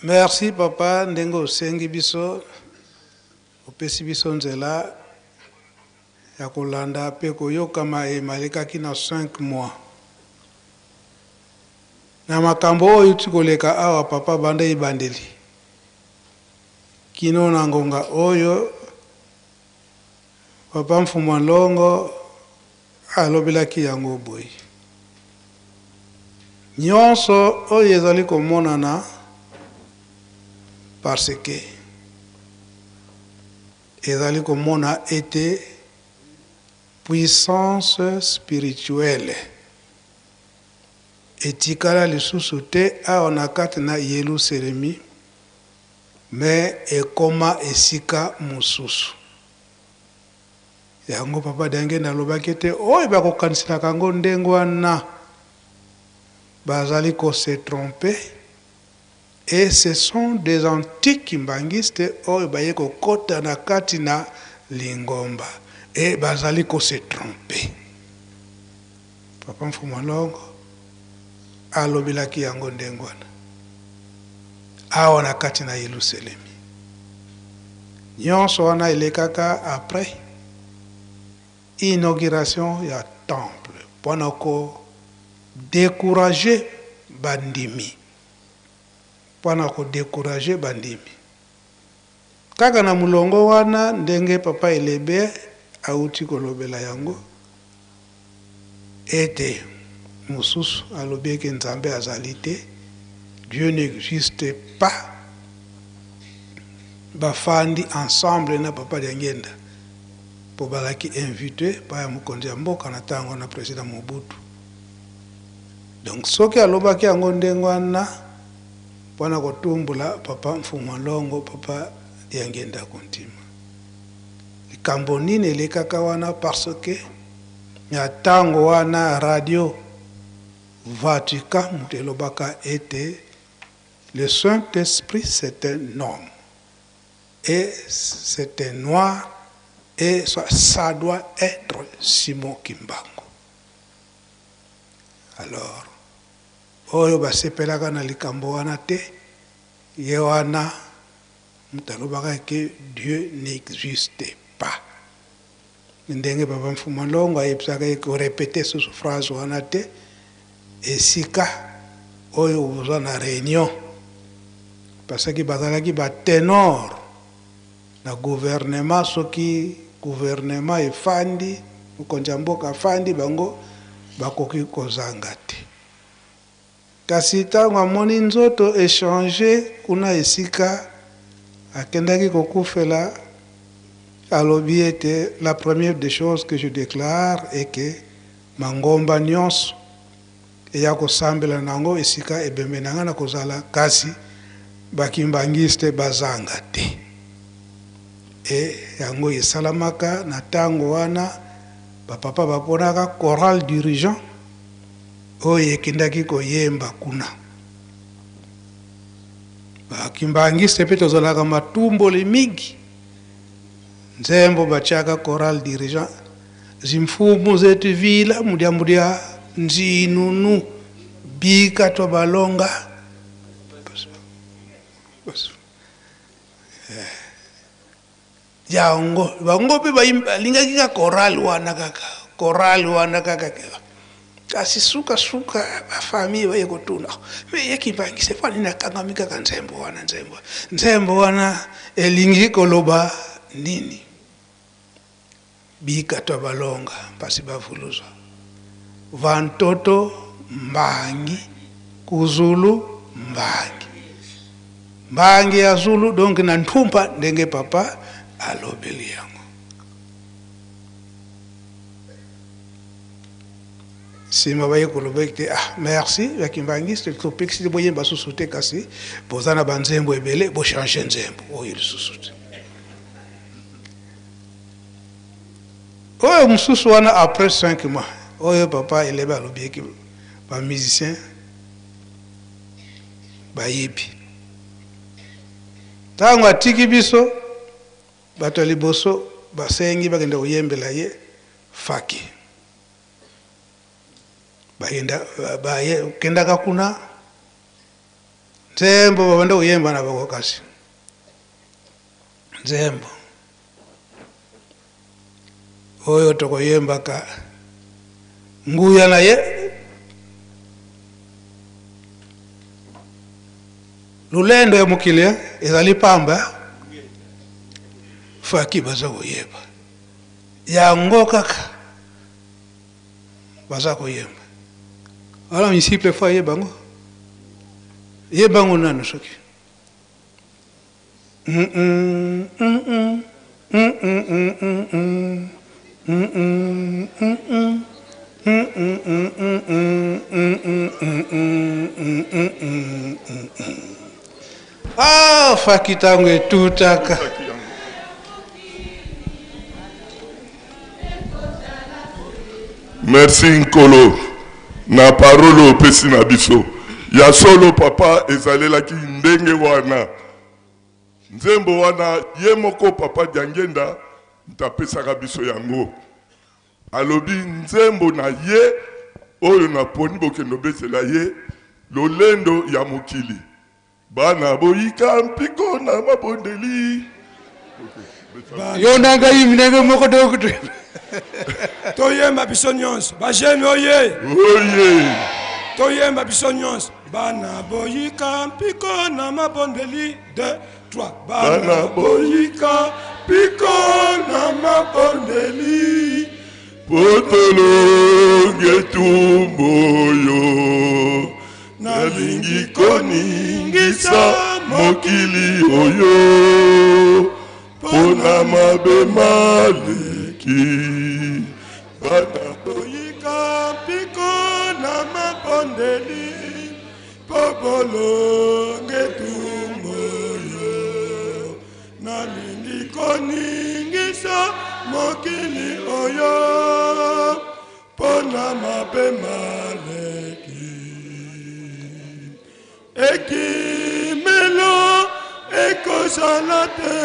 Merci papa ndengo osengi biso opesi biso nzela ya kolanda pe koyokama emalekaki na 5 mois. Na makambo oyo tikoleka awa papa banda ibandeli. Kino na ngonga oyo papa Mfuma Longo alobelaki yango boyi. Nyonso oyo ezali komonana parce que ezali komona ete puissance spirituelle etikala lisusu te awa na kati na Yelusalemi mais ekoma esika mosusu. Yango papa dange nalobaki ete oyo bakokanisaka yango ndenge wana bazali ko se tromper. Et ce sont des antiques mbangistes oyo baye kokota na kati na Lingomba et bazali ko se tromper. Papa Mfuma Longo alobelaki yango ndenge wana awa na kati na Yelusalemi. Nyonso wana elekaka après inauguration ya temple mpona ko décourager bandimi. Mpona ko décourager bandimi. Kaka na mulongo wana ndenge papa Elebe auti kolobela yango ete mususu alobeki nzambe azali te, Dieu n'existe pas. Bafandi ensemble na papa Diangenda po balaki invité pa ya mokonzi ya mboka na tango na président Mobutu. Donc soki alobaki yango ndenge wana mpona kotumbula papa Mfuma Longo papa Diangenda kontima. Likambo nini elekaka wana parce que ya tango wana radio Vatican mutu elobaka ete le Saint-Esprit c'est un homme et c'est un noir et ça doit être Simon Kimbangu. Alors oyo basepelaka na likambo wana te ye wana mutalobaka ke Dieu n'existe pas. Ndenge papa Mfuma Longo ayebisaka ko répéter ce phrase wana te esika oyo oza na réunion parce que bazalaki ba ténor na gouvernement soki gouvernement efandi mokonzi ya mboka afandi bango bakoki kozanga te. Kasi tango amoni nzoto échanger kuna esika akendaki kokufela alobi ete la première des choses que je déclare est que mangomba nyonso eya kosambela nango esika ebembe nanga na kozala kasi bakimbangiste bazanga te. E yango esalamaka na tango wana bapapa baponaka choral dirigeant oyo ekendaki koyemba kuna. Bakimbangiste pe tozalaka matumboli mingi nzembo bachaka choral dirigeant zimfumu zetu vila mudia nzinunu bika to balonga yango bango pe balingaki ka choral wana kaka kasi suka famille baye kotuna me yekibangise fani na kangamika ka nzembo wana elingi koloba nini bika to balonga pasi bavuluza vantoto mbangi kuzulu mbangi ya Zulu donc na ntumpa ndenge papa alobeli yango. Sima baye kolobekte merci bakimbangiste topexi boyemba susute kasi bozana banzembo ebele bo changer nzembo oyo susute. Oyo mususu wana après 5 mois oyo papa Elebe alobeki ba musicien bayibi tango atiki biso bato liboso basengi bagenda koyembela ye faki bayenda kendaka kuna Nzembo babanda kuyemba na bakokasi. Nzembo. Oyo tokoyemba ka nguya naye lulendo ya mukile ezali pamba faki baza koyemba yango kaka baza koyemba ala misiple fa yebango yebango nanu soki ah fakitangu etutaka merci Nkolo na parole opesi na biso ya solo papa ezalelaki ndenge wana nzembo wana ye moko papa Diangenda ntapesaka biso yango alobi nzembo na ye oyo na poni bokendo besela ye lolendo ya mokili bana boyika mpiko na mabondeli yonanga yimnenge moko dokutu toyemba biso nyonso bajene oye toyemba biso nyonso bana boyika mpiko na mabondeli 2 3 bana boyika mpiko na mabondeli potolonge tumboyo nalingi koningisa mokili oyo pona mabe maleki bana boyika mpiko na mabondeli pobolonge tumboyo nalingi koningisa mokili oyo pona mabe maleki ekimelo ekozala te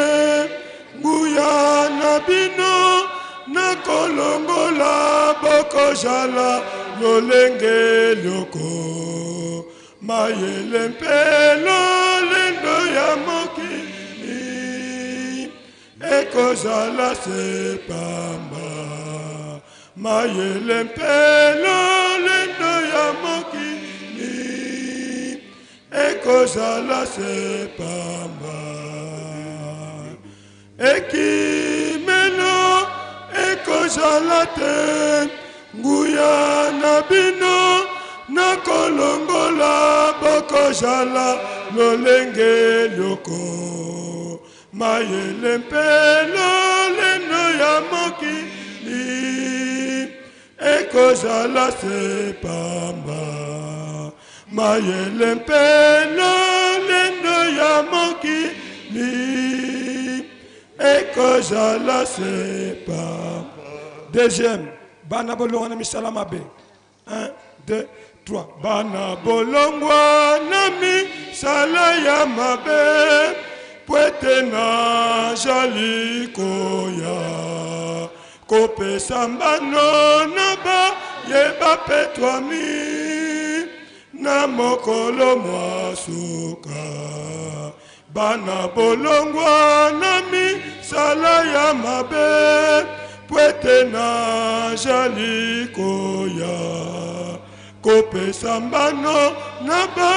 nguya na bino nakolongola bokozala lolenge lioko mayele mpe lolendo ya mokili ekozala sepamba mayele mpe lolendo ya mokili ekozala sepamba ekimelo ekozala te nguya na bino nakolongola bokozala lolenge lioko mayele mpe lolendo ya mokili ekozala sepamba mayele mpe lolendo ya mokili ekozala sepamba. Deuxième, bana bolongwa na misala mabe. 1, 2, 3. Bana bolongwa na misala ya mabe. Pwete na jali koya. Kope sambano na ba yeba petwami. Na mokolo mwasuka. Bana bolongwa na misala ya mabe. Pwete na jali koya. Kope sambano na ba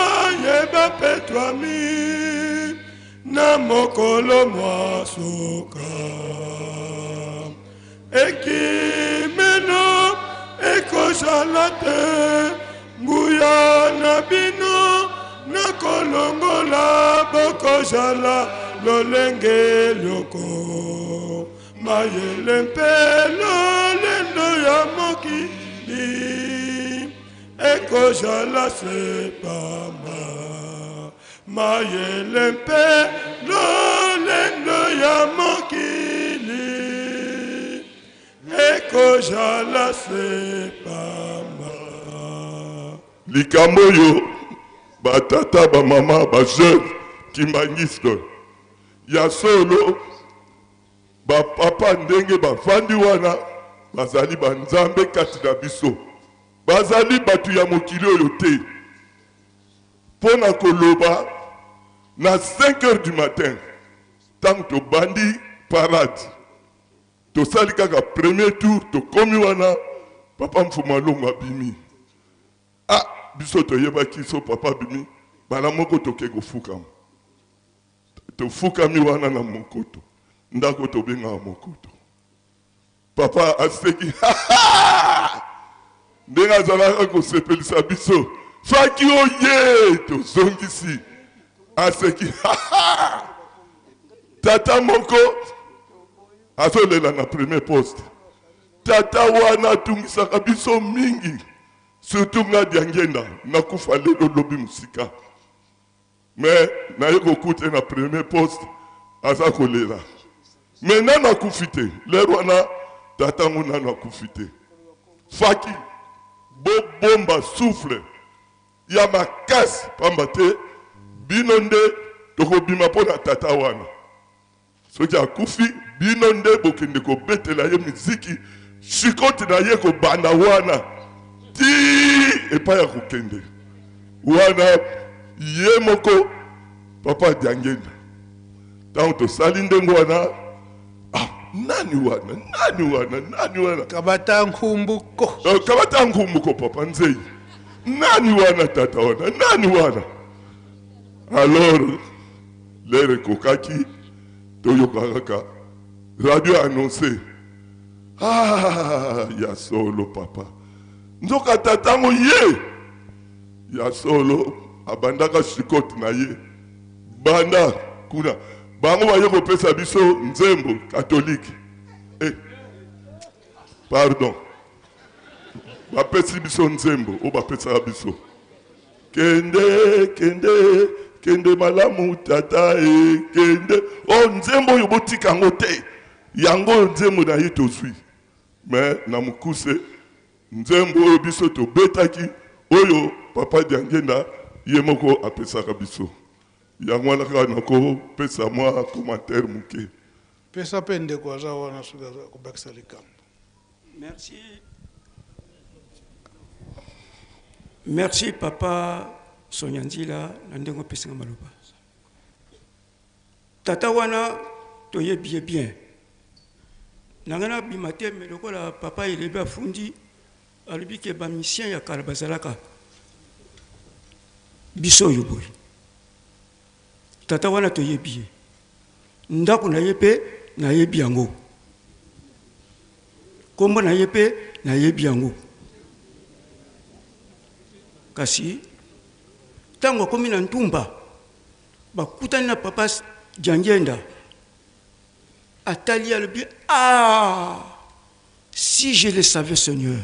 yeba petwami. Na mokolo mwasuka. Ekimeno ekozala te nguya na bino nakolongola bokozala lolenge lioko mayele mpe lolendo ya mokili ekozala sepamba mayele mpe lolendo ya mokili ekozala sepamba. likambo yo batata bamama bajeune kimbangisto ya solo bapapa ndenge bafandi wana bazali banzambe kati na biso bazali batu ya mokili oyo te mpona koloba na 5 heures du matin tant to bandi parade to sali kaka premier tour to komi wana papa mfuma longo abimi biso to yebaki so papa bimi bala moko toke kofukama tofukami wana na mokoto ndako tobenga mokoto papa aseki ndenge azalaka kosepelisa biso faki oye tozongisi aseki tata moko azolela na premier poste tata wana atungisaka biso mingi surtout nga diangenda nakufa lelo lobi musika mais naye kokute na premier poste aza kolela mais nana akufi te lero wana tata ngo nana akufi te faki bobomba souffle ya makasi pamba te bino nde tokobima mpo na tata wana soki akufi bino nde bokende kobetela ye miziki shikoti na ye kobanda wana ti epai ya kokende wana ye moko papa diangenda ntango tosali ndenge wana nani wana kabata nkhumbuko papa nzei nani wana tata wana nani wana alors lere kokaki toyokaka radio annonce ya solo papa nzoka tatango ye ya solo abandaka shikoti na ye banda kuna bango baye kopesa biso nzembo katolike pardon bapesi biso nzembo o bapesaka biso kende malamu tata kende nzembo oyo botika yango te yango nzembo na ye tozwi mais na mokuse nzembo oyo biso tobetaki oyo papa diangenda ye moko apesaka biso yango wana kaka nakopesa mwa commentaire moke pesa mpe ndeko aza wana soki aza kobakisa likambo. Merci papa Sonyanzila na ndenge opesinga maloba tata wana toyebi bien nangana bima te me lokola papa elebi afundi alobi ke bamisien ya kala bazalaka biso oyo boye tata wana toyebi ye ndako na ye mpe nayebi yango kombo na ye mpe nayebi yango kasi ntango akomi na ntumba bakutani na papa Diangenda atali alobi si je le savais Seigneur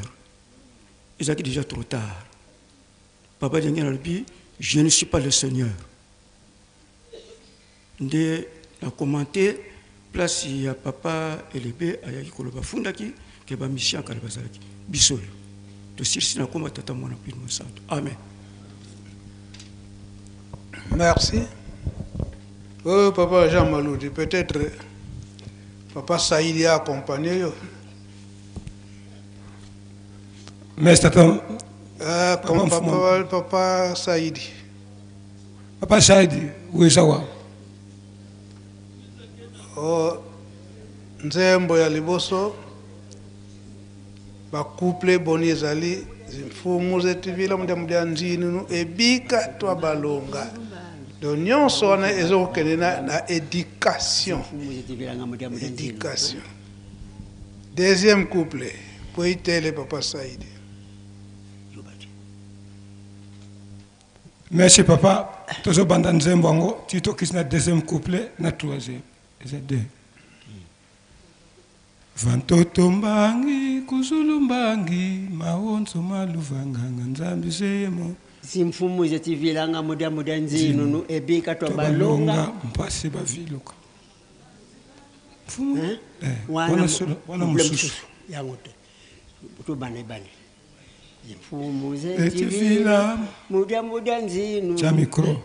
ezalaki déjà trop tard papa Diangenda alobi je ne suis pas le Seigneur nde na commenté place ya papa elebe ayaki koloba fundaki ke bamisien kala bazalaki biso oyo tosirisi na koma tata mwana mpino mosantu amen. Merci. Oh, papa Jean Maloudi, peut-être papa Saïdi a accompagné. Mais c'est un. Comme papa Saïdi. Papa Saïdi, oui, ça va. Oh, Nzembo ya liboso, ba couple boni ezali, mfumu zetu vila mdia nzinu ebika twa balonga. Donc nyonso wana ezokende na éducation. Éducation. Deuxième couplet, pour itele papa Saïdi. Merci papa. Tozo banda nzembo ngo tito kisna deuxième couplet na troisième. C'est deux. Vantoto mbangi kuzulu mbangi maonzo maluvanga nzambi seyemo simfumu zetivilanga muda nzinu ebika to balonga mpasi baviluka mfumu wana mususu yangote to bane simfumu zetivila muda nzinu cha micro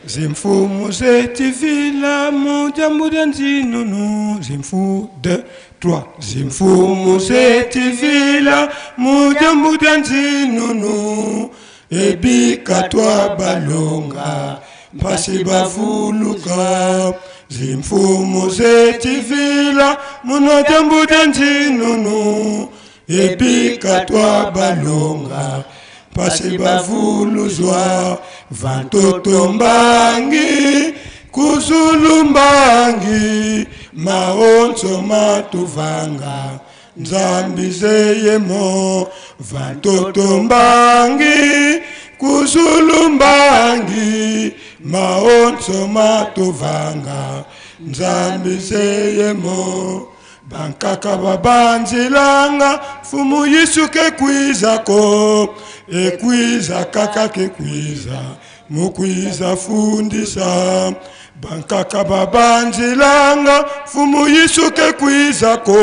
Zimfumu zetivila muda nzinunu zimfu 2 3 zimfumu zetivila muda nzinunu ebikatwa balonga mpasi bavuluka zimfumu zetivila munotembu dyanzinunu ebikatwa balonga mpasi bavuluzwa vantoto mbangi kuzulumbangi maonso matuvanga nzambi zeyemo vantoto mbangi kuzulumbangi maonso matuvanga nzambi zeyemo bankaka babanzilanga fumu yisu kekwizako ekwiza kaka kekwiza mukwiza fundisa bankaka babanzilanga fumu yisu kekwizako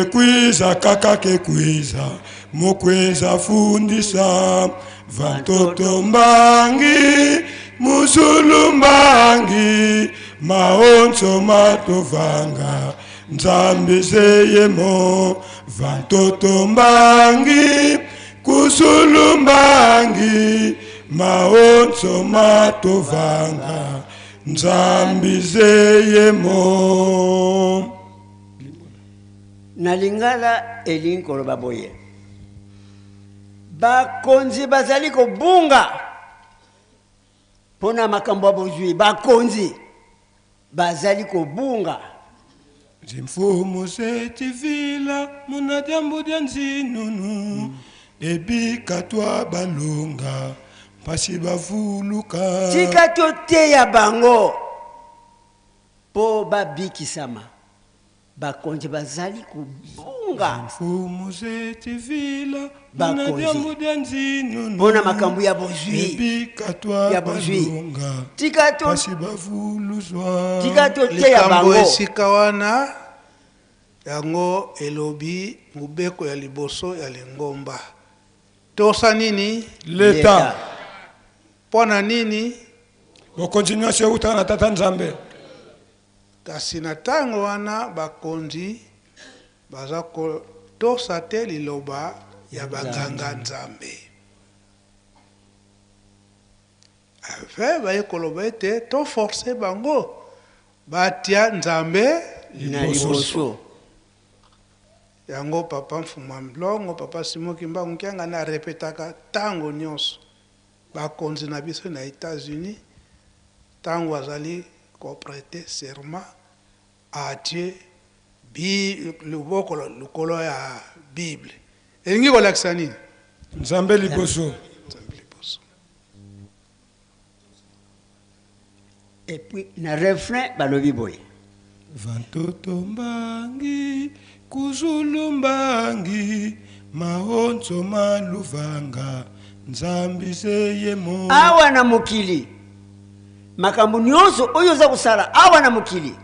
ekwiza kaka kekwiza mukwiza fundisa vantoto mbangi musulumbangi maonso matovanga nzambi zeyemo vantoto mbangi kusulumbangi maonso matovanga nzambi zeyemo. Nalingala elinkolo baboye bakonzi bazali kobunga pona makambo abozwi bakonzi bazali kobunga zimfumu zetivila munadyambu dyanzinunu ebikatwa balonga mpasi bavuluka tika toteya bango po babikisama bakonzi bazali kubunga mfumu zetivila bakonzi munadyambu dyanzinunu pona makambo ya bozwi ebikatwa balonga tika to mpasi bavuluzwa tika toteya likambo bango esika wana yango elobi mubeko ya liboso ya lingomba tosa nini leta pona nini bokontinuase utana na tata nzambe kasi na ntango wana bakonzi baza kotosa te liloba ya baganga nzambe afe baye koloba ete toforce bango batia nzambe na liboso yango papa mfuma mlongo papa simoki mbangu nkianga na repetaka tango nyonso bakonzi na biso na États-Unis tango azali koprete serment à Dieu luboko lukolo ya Bible elingi kolakisa nini nzambe liboso et puis na refrain balobi boye vantoto mbangi kuzulumbangi maonso maluvanga nzambi zeyemo awa na mokili makambo nyonso oyo oza kosala awa na mokili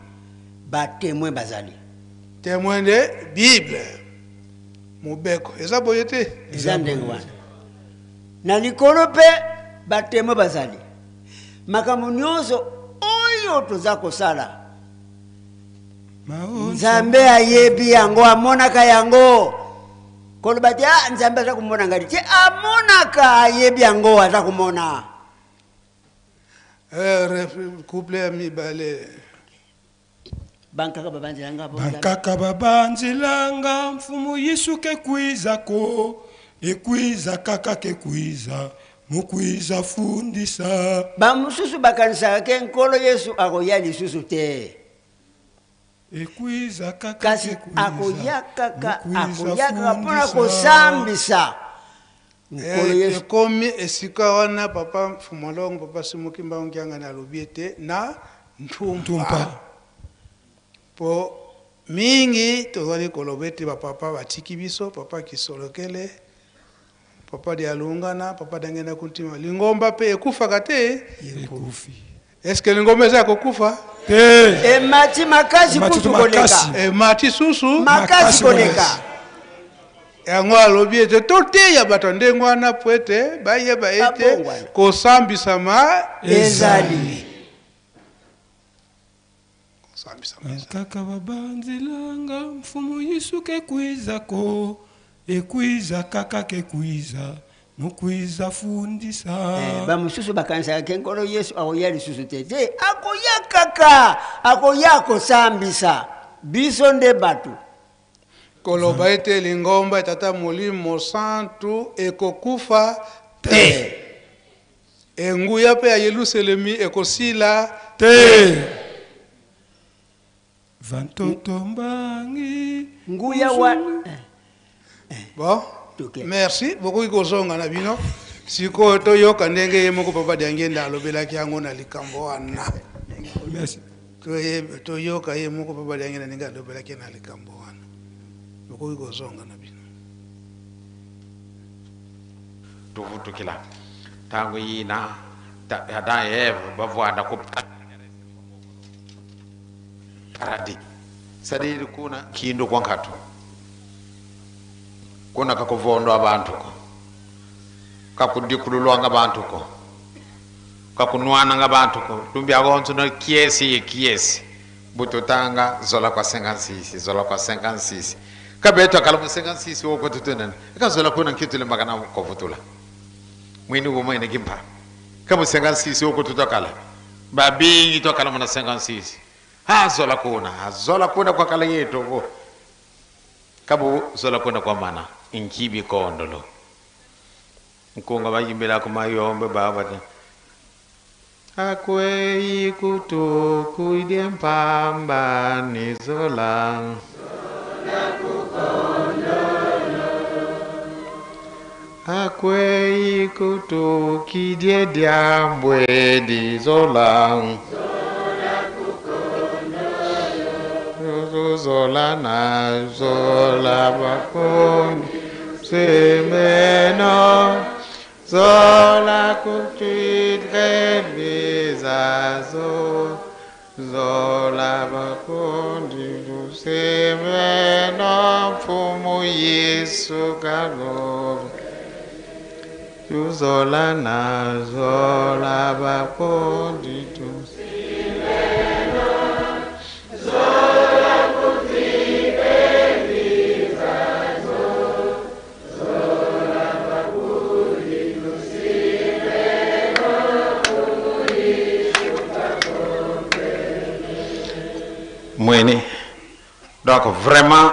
batémoin bazali témoin de Bible mobeko eza boye te eza ndenge wana na likolo mpe batémoin bazali makambo nyonso oyo toza kosala nzambe ayebi yango amonaka yango koloba te nzambe aza komona ngati te amonaka ayebi yango aza komona couple ya mibale bankaka babanzilanga bankaka babanzilanga mfumu yisu kekwizako ekwiza kaka kekwiza mukwiza fundisa bamosusu bakanisaka ke nkolo yesu akoya lisusu te ekwiza kaka kasi akoya kaka mpona kosambisa nkolo yesu ekomi esika wana papa mfumolongo papa simoki mbangu nkianga na alobi ete na ntumpa po mingi tozali koloba ete bapapa batiki biso papa kisolokele papa dialungana papa dangenda kuntima lingomba pe ekufaka te ekufi eske lingomba eza kokufa te emati makasi kutu koleka emati susu makasi koleka yango alobi ete toteya bato ndenge wana po ete bayeba ete kosambisama ezali kaka babanzilanga mfumu yisu kekwizako ekwiza kaka kekwiza nukwiza fundisa bamususu bakanisa kenkolo Yesu akoya lisusu tete akoya kaka akoya kosambisa biso nde batu koloba ete lingomba etata molimo santu ekokufa te enguya pe ya Yerusalemi ekosila te vantotombangi nguya wa bon Okay. Merci beaucoup kozonga na bino siko toyoka ndenge ye moko papa Diangenda alobelaki yango na likambo wana. Merci. Toyoka ye moko papa Diangenda ndenge alobelaki na likambo wana. Beaucoup kozonga na bino. Tuvutukila tangu yina da Eve bavwanda ku paradi sadiri kuna kindu kwa nkatu kuna kakuvondwa abantu ko kakudikululwa ngabantu ko kakunwana ngabantu ko tumbi agonzo no kiesi butotanga zola kwa 56 kabeto kalamu 56 woko tutena kazola kuna kitule magana ko vutula mwini wo mwene kimpa kama 56 woko tutokala babingi to kalamu na 56 zola kuna kwa kala yeto ko kabu zola kuna kwa mana inkibi kondolo nkunga bayimbira ku mayombe baba akwe ikutu kuidie mpamba ni zola akwe ikutu kidie diambwe di zola zola na zola bakon semeno zola kutidre vizazo zola bakon du semeno fumu Yesu kano zola na zola bakon du Mweni. Donc vraiment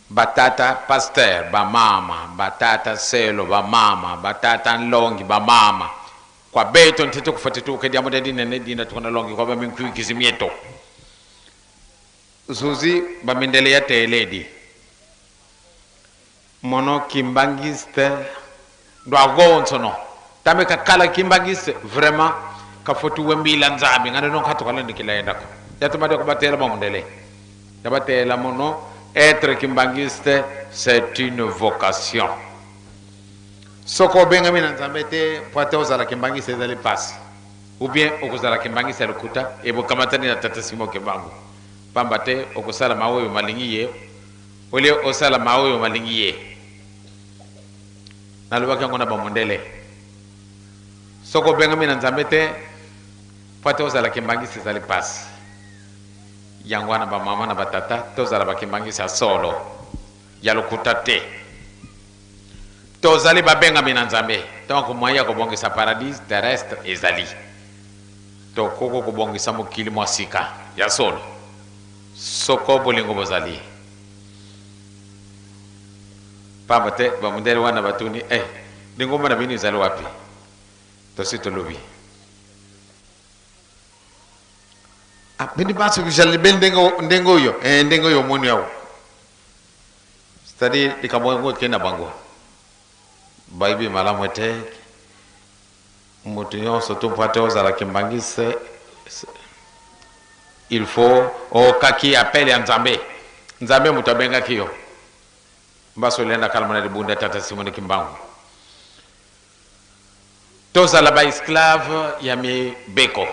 batata pasteur ba mama batata selo ba mama batata longi ba mama kwa beto ntete kufatitu ke diamo de nene dina tukona longi kwa ba minku kizimieto zuzi ba mindele ya teledi mono kimbangiste do agonso no tame ka kala kimbangiste vraiment ka fotu wembila nzabi ngane no khatu kala ndikilaenda ko yatumade ko batela mamundele yabatela mono être kimbangiste c'est une vocation soko benga mina nzambete poate ozala kimbangiste zali passe ou bien okozala kimbangiste lukuta ebo kamatani na tata simo kibangu pambate okosala mawoyo malingiye ole osala mawoyo malingiye nalobaki yango na bamondele soko benga mina nzambete poate ozala kimbangiste zali passe yangwana ba mama na batata tozala bakimbangisa solo ya lokuta te tozali babenga mina nzambe donc moya ko bongisa paradis terrestre ezali to koko ko bongisa mokili mwasika ya solo soko bolingo bozali pamate ba mundere wana batuni ndingoma na bini zali wapi to sitolobi bini baso bijali ben ndengo yo moni yawo c'est-à-dire ikambo kena bango baibi malamwete mutu nyonso tupate ozala kimbangise il faut okaki appel ya nzambe mutu abengaki yo mbaso lenda kalmana de bunda tata simone kimbangu tozala ba esclave ya mibeko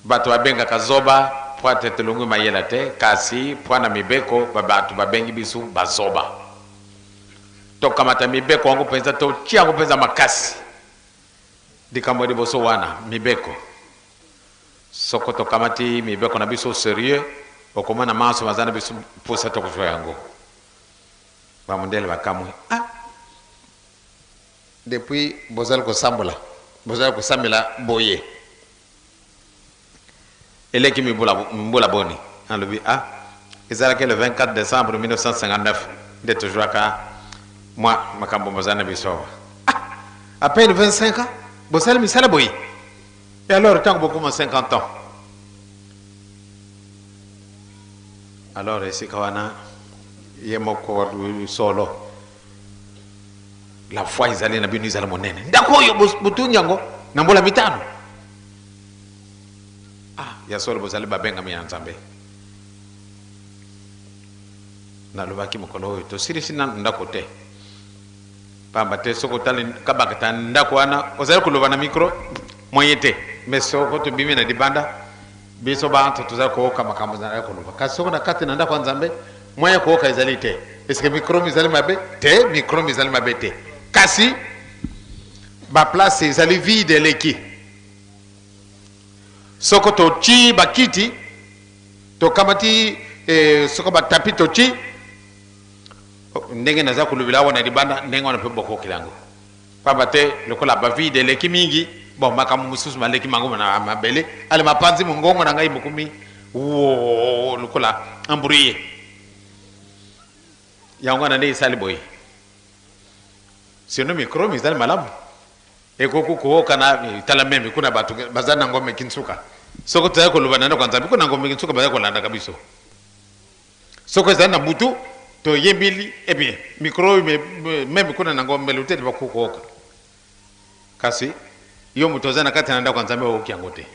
bato babenga kazoba poate telungu mayela te kasi pwana mibeko babatu babengi bisu bazoba tokamata mibeko wangu penza to tia wangu penza makasi dikambo boso wana mibeko soko tokamati mibeko na biso sérieux okomana maso mazana bisu posa to kushwa yango bamundele bakamwe depuis bozal ko sambela boye ele qui me bula boni en le Israël le 24 décembre 1959 de toujours à moi makambo bozana biso à peine 25 ans bozal mi sala boye et alors tant beaucoup moins 50 ans alors ici kawana yemoko solo la foi izali na binu izali monene ndako yo butunyango na mbola mitano ya solo bozali babenga mi nzambe na lubaki mokolo to sirisi na ndako te pamba te soko tali kabaka tan ndako ana ozali kuloba na micro moyete mais soko to bimi na dibanda biso ba to tuzali ko kama kama na kuloba kasoko na kati na ndako nzambe moya ko ka izali te est-ce que micro mi izali mabe te micro mi izali mabe te kasi ba place izali vide leki soko to chi bakiti to kamati soko ba tapi to chi ndenge naza kulubila wana libanda ndenge wana pe boko kilango pabate lokola ba vide leki mingi bon makamu mususu maleki mango na mabele ale mapanzi mungongo na ngai mukumi wo lokola embrouillé yango na ndey sali boy sino micro mi zali malamu eko ko kana tala meme kuna batu bazana ngome kinsuka soko taya ko lubana na kwanza biko na ngome kinsuka baza ko landa kabiso soko zana butu to yembili bien micro meme kuna na ngome lutete bakuko kasi yo mutozana kati na nda kwanza mbe okiangote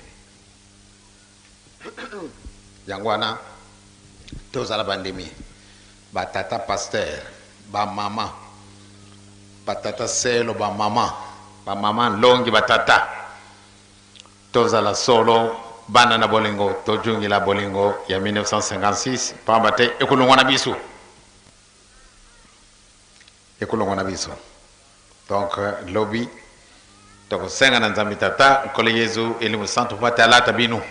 yangwana tozala bandemi batata pasteur ba mama batata selo ba mama longi batata tozala solo bana na bolingo tojungi la bolingo ya 1956 pambate ekulongwana biso donc lobby donc senga na nzambi tata kole yezu elimu santo pata alata binu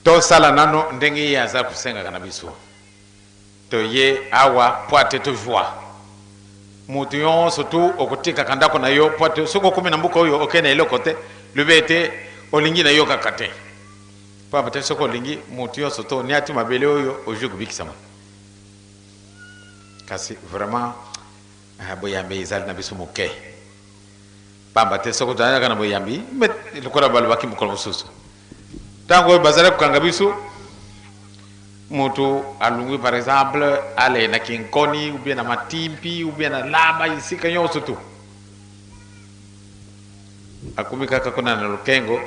to sala nano ndenge ya za kusenga kana biso to ye awa poate to joie mutu yonso tu okutika kandako na yo poate soko kumi na mbuka oyo okena ile kote lubete olingi na yo kakate papa te soko olingi mutu yonso to ni ati mabele oyo ojuku bikisama kasi vraiment boyambe izali na biso moke pamba te soko tanya kana boyambi met lokola balbaki mukolo mususu tango bazala kukanga biso mutu alungwi par exemple ale na kinkoni ou bien na matimpi ou bien na laba ici kanyo surtout akumika kakona na lukengo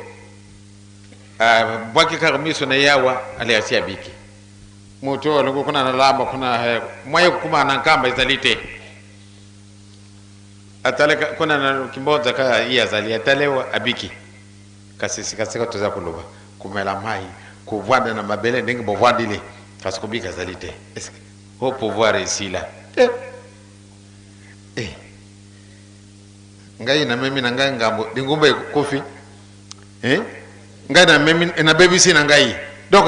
bwaki kakamiso na yawa ale asia biki mutu alungu kuna na laba kuna moyo kuma na nkamba izalite atale kuna na kimboza ka iya zali atalewa abiki kasi toza kuloba kumela mai kuvanda na mabele ndenge bovandile kasi kubika zalite est-ce que au pouvoir ici là ngai na mimi na ngai ngambo dingumba kofi ngai na mimi na baby si na ngai donc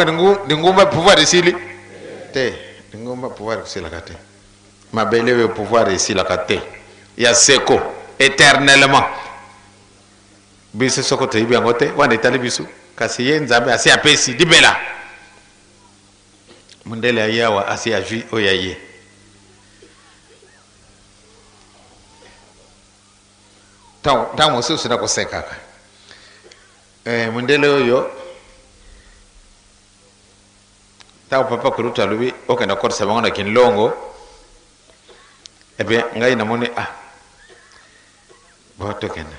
dingumba pouvoir ici te dingumba pouvoir ici la kate mabele we pouvoir ici la kate ya seko éternellement biso soko te ibi angote wande tali biso kasi ye nzambe asi apesi dibela mundele ayawa asi aji oyaye taw mususu na kosekaka mundele oyo taw papa kuruta lubi okenda korsa bangona kinlongo bien ngai namoni boto kenda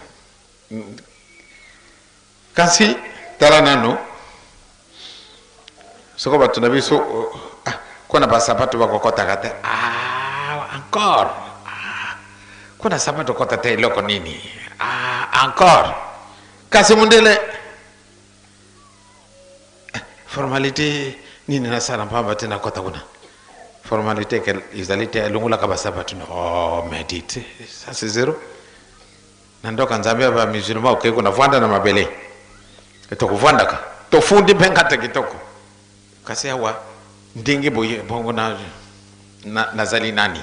kasi tala nano soko batu na biso kuna basapato bakokota kata encore kuna sapato kota te loko nini encore kasi mundele formalité nini na sala mpamba tena kota kuna formalité que izalite lungula ka basapato no medite ça c'est zéro nandoka nzambe ba musulman okeko na vanda na mabele etokuvanda ka tofundi benkata kitoko kasi awa ndingi boye bongo na zali nani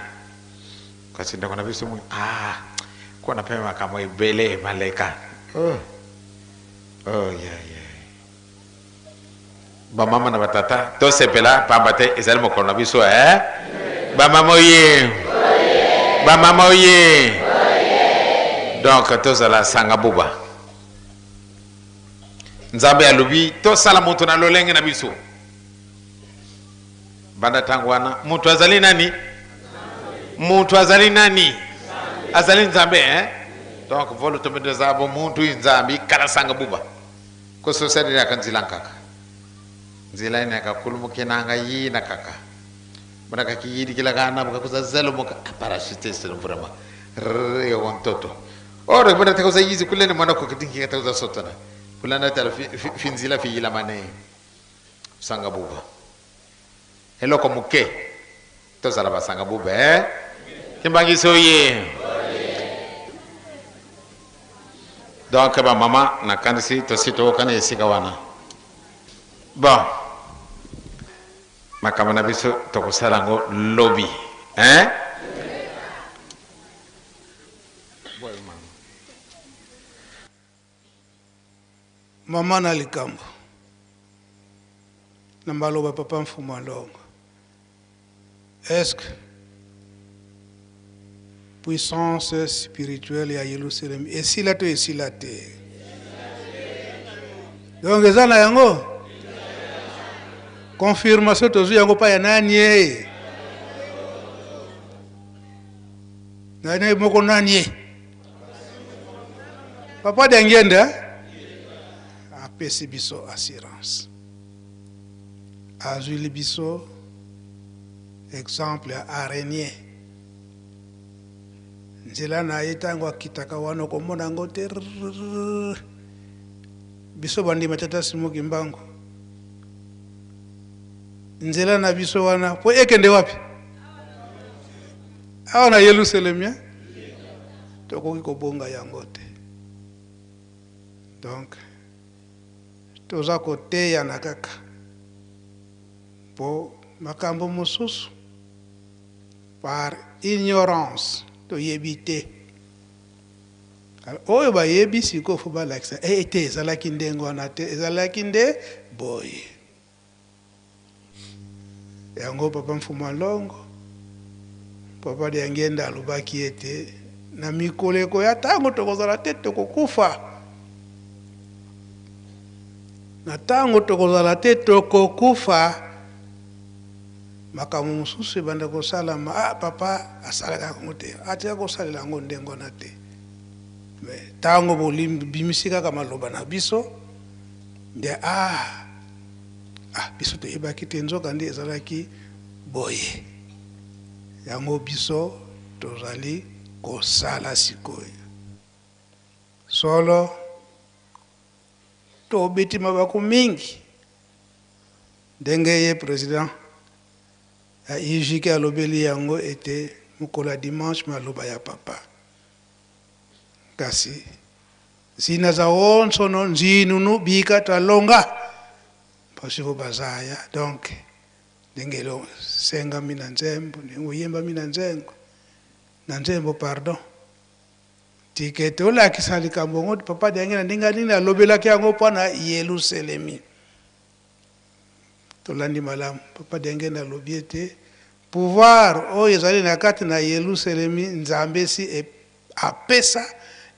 kasi ndako na biso mu kuna pema kama ibele maleka oh yeah ba mama na batata to sepela pambate ezali mokolo na biso ba mama oye ba mama oye donc tozala sanga buba nzambe alobi tosala moto na lolenge na biso banda tangu wana mutu azali nani azali nzambe donc volo to medo zabo muntu nzambe kala sanga buba ko so sedi ya kanzila kaka nzila ina ka kulumuke nanga yina kaka bana ka kiyidi kila kana baka kuzazalo muka parachute selo vrama yo wontoto ora bana ta koza yizi kulene mwana ko kidinki ka ta sotana kulana tala finzila fi yila mane sanga buba hello ko muke to zala ba sanga buba kimbangi soye donc ba mama na kanisi to sito kana esika wana bon makamana biso to ko salango lobby mama na likambo na mbaloba papa mfumo longo est-ce que puissance spirituelle ya Yerusalem esila to esila te donc eza na yango confirmation tozu yango pa ya nani nani moko nani papa Diangenda apesi biso assurance azuli biso exemple ya araignée nzela na ye ntango akitaka wana komona yango te biso bandima tata simoki mbango nzela na biso wana po ekende wapi awa na Yerusalem tokoki kobonga yango te donc toza koteya na kaka po makambo mosusu par ignorance toyebi te oyo bayebi siko fo balakisa te ezalaki ndenge wana te ezalaki nde boye yango papa mfumo longo papa Diangenda alobaki ete na mikoleko ya ntango tokozala te tokokufa na ntango tokozala te tokokufa makambo mosusu ebanda kosalama papa asalaka yango te atika kosalela yango ndenge wana te me ntango bimisi kaka maloba na biso nde biso toyebaki te nzoka nde ezalaki boye yango biso tozali kosala sikoyo solo tobeti mabako mingi ndenge ye président IJK alobeli yango ete mokolo ya dimanche maloba ya papa kasi zina za onsono nzinunu bika talonga pasivo bazaya donc ndenge lo senga mina nzembo ndenge uyemba mina nzengo na nzembo pardon tikete olakisa likambo ngo papa Diangenda ndinga nini alobelaki yango mpona Yerusalemi tolandi malamu papa Diangenda alobi ete pouvoir oyo ezali na kati na Yerusalemi nzambe si apesa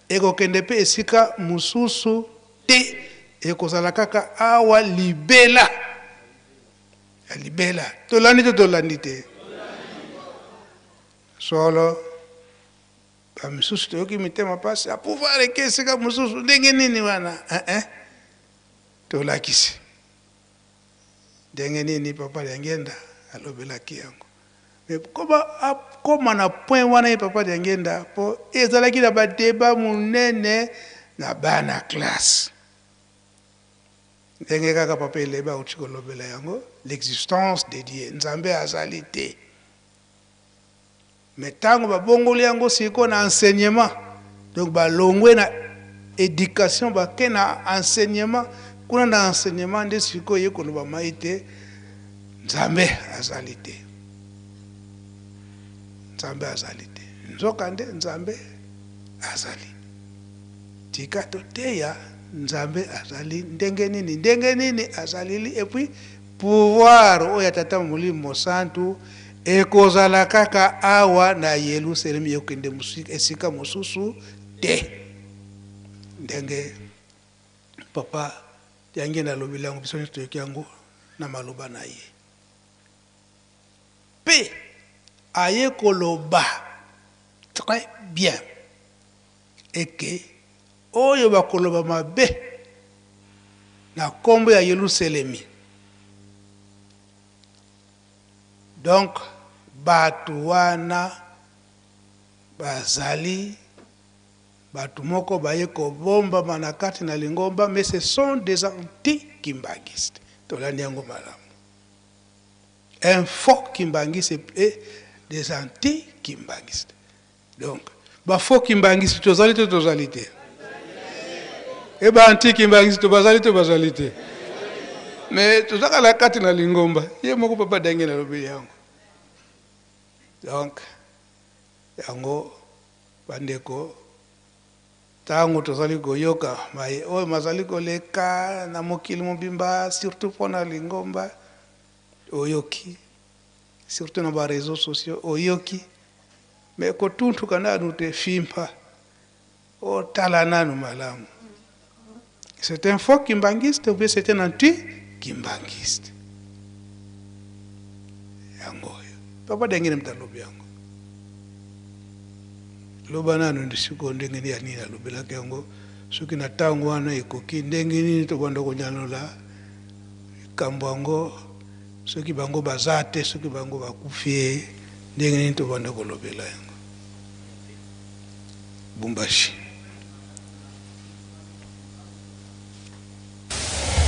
ekokende mpe esika mosusu te ekozala kaka awa libela ya libela tolandi te tolandi te solo bamisusu toyoki mitema pasi apouvoir eke esika mosusu ndenge nini wana tolakisi ndenge nini papa Diangenda alobelaki yango mais koma na point wana ye papa Diangenda po ezalaki na badeba monene na bana classe ndenge kaka papa eleba auti kolobela yango l'existence de Dieu nzambe azali te mais ntango babongoli yango siko na enseignement donc balongwe na éducation bake na enseignement kuna na enseignement nde siko ye koloba mai te nzambe azali te nzambe azali te nzoka nde nzambe azali tika toteya nzambe azali ndenge nini azalili et puis pouvoir oyo tata molimo santu ekozala kaka awa na Yerusalemu yokende esika mosusu te ndenge papa yange na lobi lango biso toyoki yango na maloba na ye pe aye koloba très bien et que oyo bakoloba mabe na kombo ya Yerusalemi donc batu wana bazali batu moko baye kobomba manakati na lingomba mais ce sont des anti-kimbangistes tolandi yango malamu un faux kimbangiste et des anti-kimbangistes donc ba faux kimbangiste tozali te et ba anti-kimbangistes bazali te mais tozaka la kati na lingomba ye moko papa dange na lobi yango donc yango bandeko tango tozali koyoka mai oyo mazali koleka na mokili mobimba surtout pona lingomba oyoki surtout na ba réseaux sociaux oyoki mais kotuntu kana nute fimpa o tala nanu malamu c'est un faux kimbangiste ou bien c'est un anti-kimbangiste yango papa dengine mtalobi yango loba nanu ndisiko ndenge ni anina lobela yango soki na tango wana ekoki ndenge nini to banda konyanola kambo yango soki bango bazate soki bango bakufie ndenge nini to banda kolobela yango Bumbashi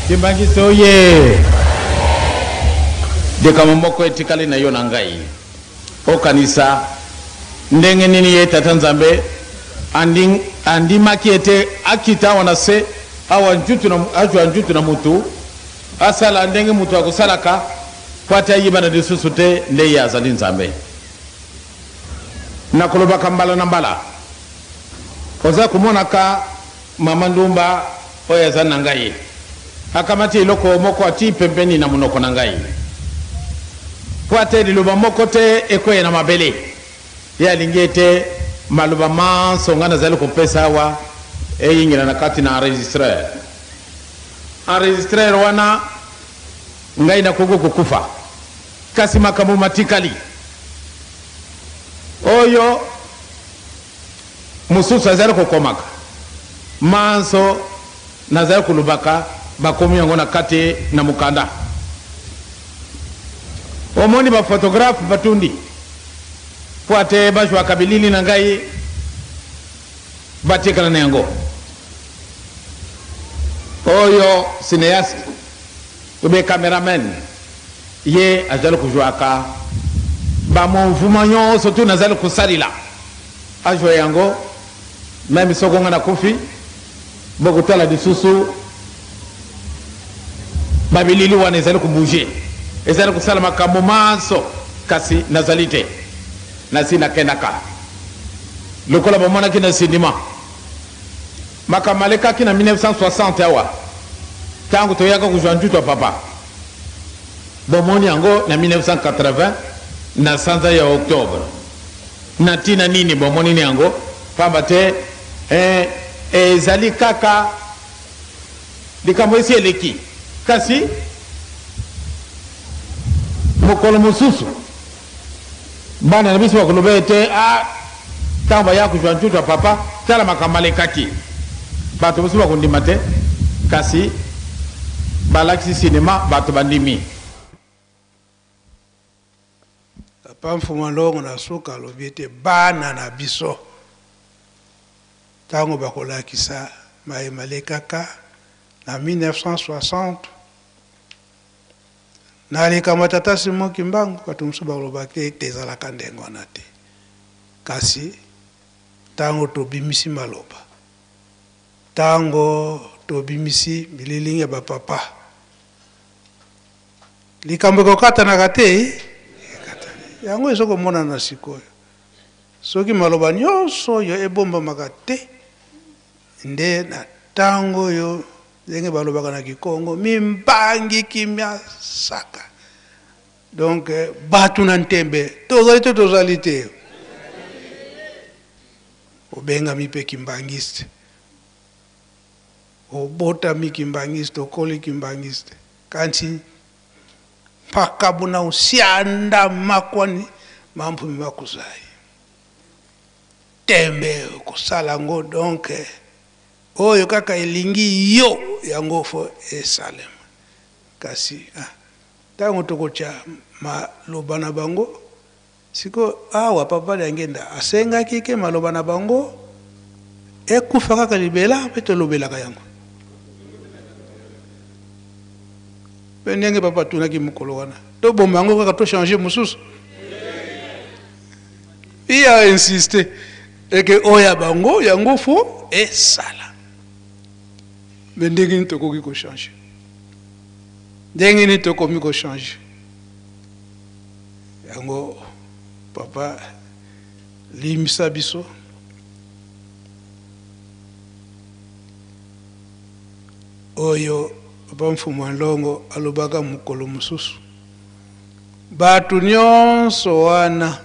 Kimbangiste oye deka mamboko etikali na yo na ngai o kanisa ndenge nini ye tata nzambe andi makiete akita wana se awa njutu na mutu asala ndenge mutu akusalaka kwata yibana lisusu te nde ya azali nzambe nakoloba kambala na mbala oza kumonaka mama ndumba oyo aza na ngai akamati eloko moko ati pembeni na monoko na ngai po ate liloba moko te ekoye na mabele ye alingi ete maloba manso nga nazali kopesa awa eyingira na kati na enregistreur wana ngai nakoki kokufa kasi makambo matikali oyo mosusu azali kokomaka manso nazali kolobaka bakomi yango na kati na mukanda omoni baphotographe batundi po ate bazwaka bilili na ngai batikala na yango oyo cinéaste obe cameraman ye azali kuzwaka bamouvement nyonso tu nazali kosalila azwa yango meme soko nga na kufi bokotala lisusu babilili wana ezali kubouge ezali kusala makambo manso kasi nazali te nasi nakendaka lokola bamonaki na sinima makambo alekaki na 1960 awa ntango toyaka kuzwa njutu ya papa bomoni yango na 1980 na sanza ya octobre na ntina nini bomoni yango pamba te ezali kaka likambo esi eleki kasi mokolo mosusu bana na biso bakoloba ete ntango baya kozwa ntutu ya papa tala makambo alekaki bato mosusu bakondima te kasi balakisi sinema bato bandimi papa mfuma longo na suka alobi ete bana na biso ntango bakolakisa mayema alekaka na 1960 naleka matata Simon Kimbangu bato mosusu balobaki ete ezalaka ndenge wana te kasi ntango tobimisi maloba ntango tobimisi bililingi ya bapapa likambo ekokatanaka te yango ezokomona na sikoyo soki maloba nyonso oyo ebombamaka te nde na ntango oyo ndenge balobaka na Kikongo mimbangi kimia saka. Donc bato na ntembe tozali te tozali te obengami mpe kimbangiste obotami kimbangiste okoli kimbangiste kanti mpaka buna usianda makwani mampumi makuzai tembe kosala ngo. Donc oyo kaka elingi yo yango fo esalema kasi ntango tokotya maloba na bango siko awa papa Diangenda asengaki ke maloba na bango ekufa kaka libela mpe tolobelaka yango mpe ndenge papa atunaki mokolo wana tobomba yango kaka tochange mosusu. Il a insisté eke oya bango yango fo esala me ndenge nini tokoki kochange ndenge nini tokomi kochange yango papa limisa biso oyo papa Mfumu Ndongo alobaka mokolo mosusu bato nyonso wana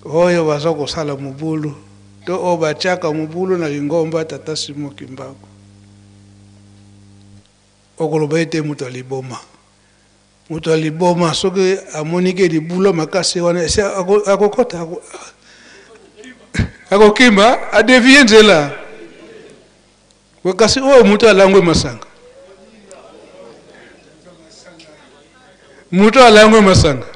oyo baza kosala mobulu to oyo batiaka mobulu na lingomba tata Simo Kimbangu okoloba ete moto aliboma. Moto aliboma soki amonike libula makasi wana akokota akokimba adevie nzela kasi oyo moto alangwe masanga. Moto alangwe masanga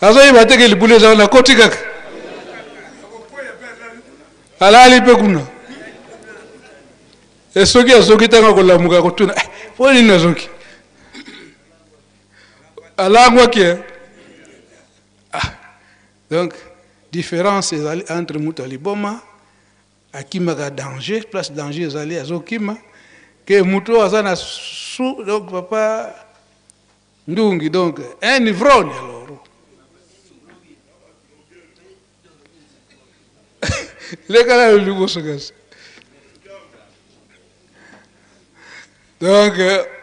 azo yibateke libula eza wana koti kaka alali mpe kuna esoki azoki tanga kolamuka kotuna po nini azoki alangwaki donc différence ezali entre moto aliboma akimaka danger place danger ezali azokima ke moto aza na su. Donc papa Ndungi donc un ivrogne alors les gars le liboso kasi. Donc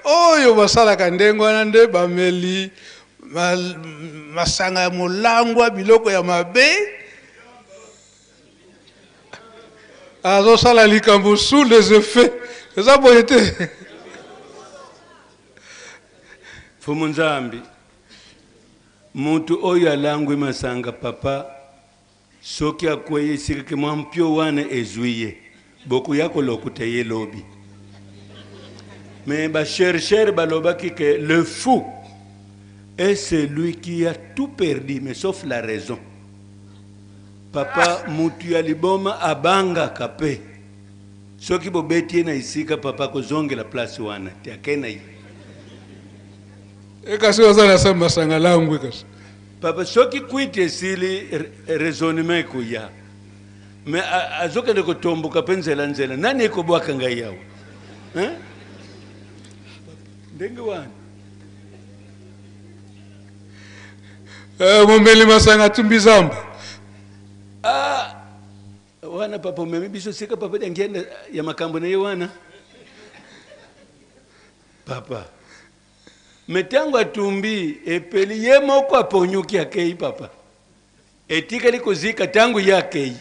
oyo basalaka ndenge wana nde bameli masanga ya molangwa biloko ya mabe azosala likambo sous les effets eza boye te. Mfumu Nzambi muntu oyo alangwe masanga papa soki akweye esika ke mwampio wana ezwiye boku yako lokuteye lobi. Mais chercheur balobaki que le fou est celui qui a tout perdu, mais sauf la raison. Papa mutu ya liboma abanga kape. Soki bobeti na isika papa ko zonge la place wana. Te akena yi. Kasi wazana samba sanga langwe kasi. Papa soki kwite sili raisonnement ko ya. Mais azoka de ko tomboka penzela nzela. Nani ko bwaka ngai yawo? Hein? Ndenge wana mumeli masanga tumbi zamba wana papa umemi biso sika papa Diangenda ya makambo na ye wana papa metango atumbi epeli ye moko aponyuki akei papa etikali kozika tangu yakei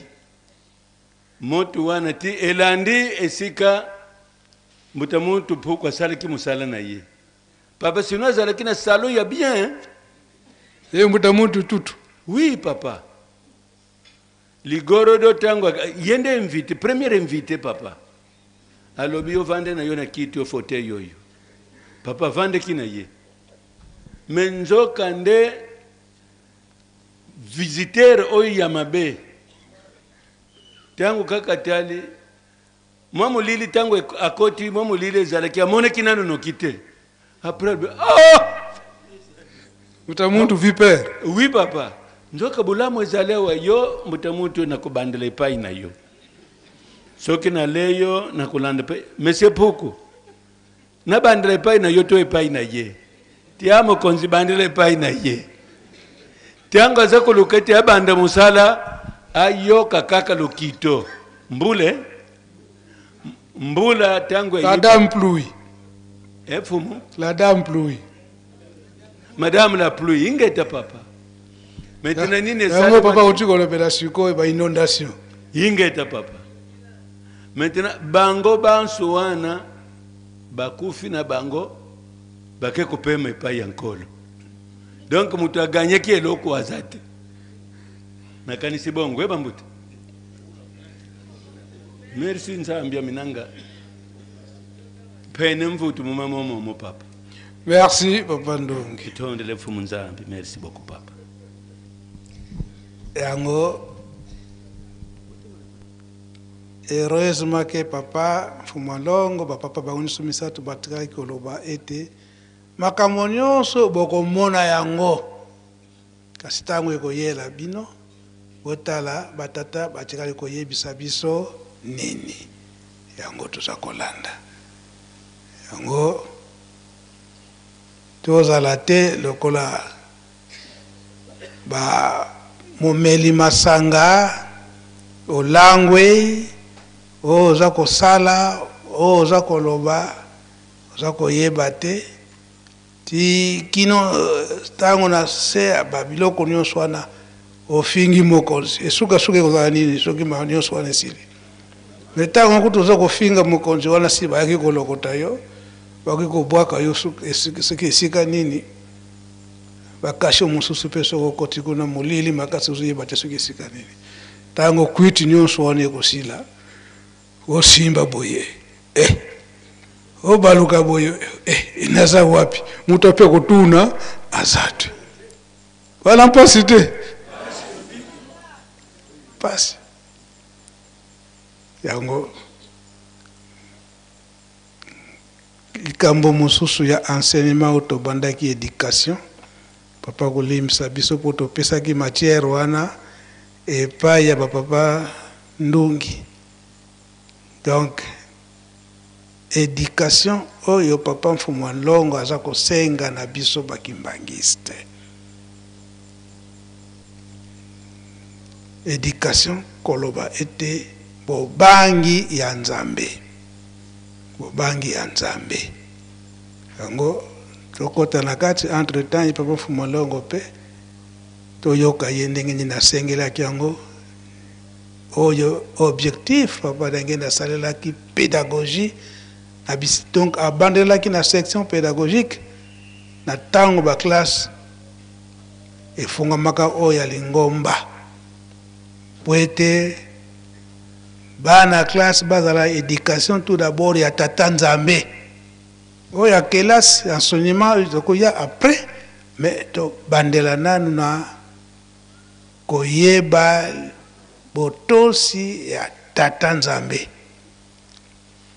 moto wana ti elandi esika mutamuntu pourquoi sala ki musala na ye papa sino azala ki na salon ya bien ye mutamuntu tutu. Oui papa ligoro do tango yende invité premier invité papa alobi yo vande na yo na kiti o fauteuil yoyo papa vande ki na ye menzo kande visiteur oyo ya mabe tango kaka tali Mamu lili tango akoti mamu lili ezalaki amone kinano nokite. Après mutamuntu vipere. Oui papa. Nzoka bulamu ezalewa yo mutamuntu nakubandela epai na yo. Soki na leyo nakulanda pe monsieur poko. Na bandela epai na yo to epai na ye. Tiamo konzi bandela epai na ye. tango aza koluka ete abanda mosala ayoka kaka lokito mbule mbula tango La dame pluie. fumu La dame pluie. madame la pluie ingeta papa maintenant nini Yango papa otikolopela sikoyo ba inondation. ingeta papa maintenant bango banso wana bakufi na bango bake kopema epai ya nkolo donc mutu aganyaki eloko aza te nakanisi bongo eba mbuti merci nzambi minanga pene mvutu mumamomo papa Merci papa Ndongi. kitondele mfumu nzambi merci beaucoup papa Yango heureusement que papa Fumalongo papa baonisumisa tu batikaki koloba ete makambo nyonso bokomona yango kasi ntango ekoyela bino botala batata batikali koyebisa biso nini yango toza kolanda yango tozala te lokola momeli masanga olangwe oza kosala oza koloba oza koyeba te ti kino ntango na se babiloko nyonso wana ofingi mokonzi esukasuka ekozala nini soki nyonso wana esili me ntango kutu oza kofinga mokonzi wana si bayaki kolokota yo baki kobwaka yo soki esika nini bakashe mosusu mpe soki okoti kuna molili makasi ozoyeba te soki esika nini ntango kwiti nyonso wana ekosila osimba boye obaluka boye naza wapi mutu ape kotuna aza te wala mpasi te pasi yango likambo mosusu ya enseignement oyo tobandaki éducation papa kolimisa biso mpo topesaki matière wana epai ya bapapa Ndongi donc éducation oyo papa Mfumu Longo aza kosenga na biso bakimbangiste éducation koloba ete bobangi ya Nzambe bobangi ya Nzambe yango tokota na kati entre temps papa Mfumu Longo pe toyoka ye ndenge nini asengelaki yango oyo objectif papa ndenge asalelaki pédagogie donc abandelaki na section pédagogique na ntango baklasse efungamaka oyo ya Lingomba po ete bana classe bazala éducation tout d'abord ya tata Nzambe oyo ya kelasi enseignement tokoya après mais to bandela nanu na koyeba botosi ya tata Nzambe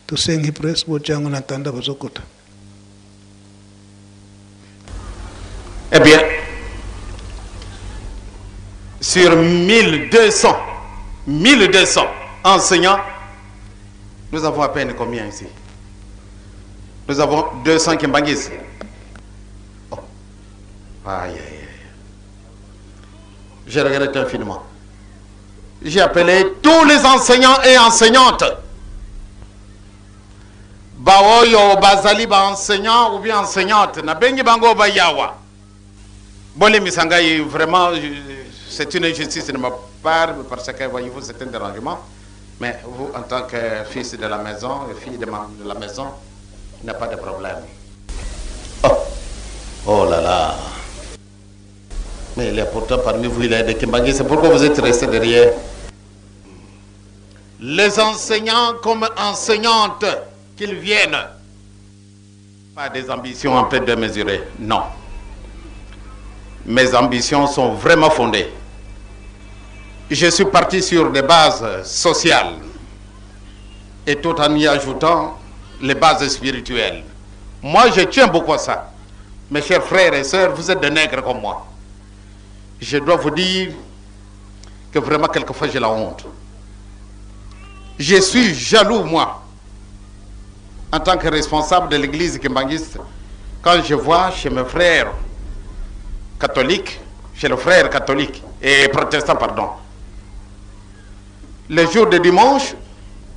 tosengi presse bochango na tanda bazokota. Eh bien, sur 1200 enseignants, nous avons à peine combien ici? Nous avons 200 Kimbangis. Oh. Aïe, aïe, aïe. Je regrette infiniment. J'ai appelé tous les enseignants et enseignantes. Baoyo, Bazali, enseignant ou bien enseignante. Na bengi bango bayawa. Bolé Misangaï, vraiment, c'est une injustice de ma part parce que voyez-vous, c'est un dérangement. Mais vous, en tant que fils de la maison, fille de la maison, il n'y a pas de problème. Oh, oh là là. Mais il est pourtant parmi vous, il est de Kimbangui. C'est pourquoi vous êtes resté derrière. Les enseignants comme enseignantes, qu'ils viennent. Pas des ambitions un peu démesurées, non. Mes ambitions sont vraiment fondées. Je suis parti sur des bases sociales et tout en y ajoutant les bases spirituelles. Moi, je tiens beaucoup à ça. Mes chers frères et sœurs, vous êtes des nègres comme moi. Je dois vous dire que vraiment, quelquefois, j'ai la honte. Je suis jaloux, moi, en tant que responsable de l'église kimbangiste, quand je vois chez mes frères catholiques, chez le frère catholique et protestant, pardon. Les jours de dimanche,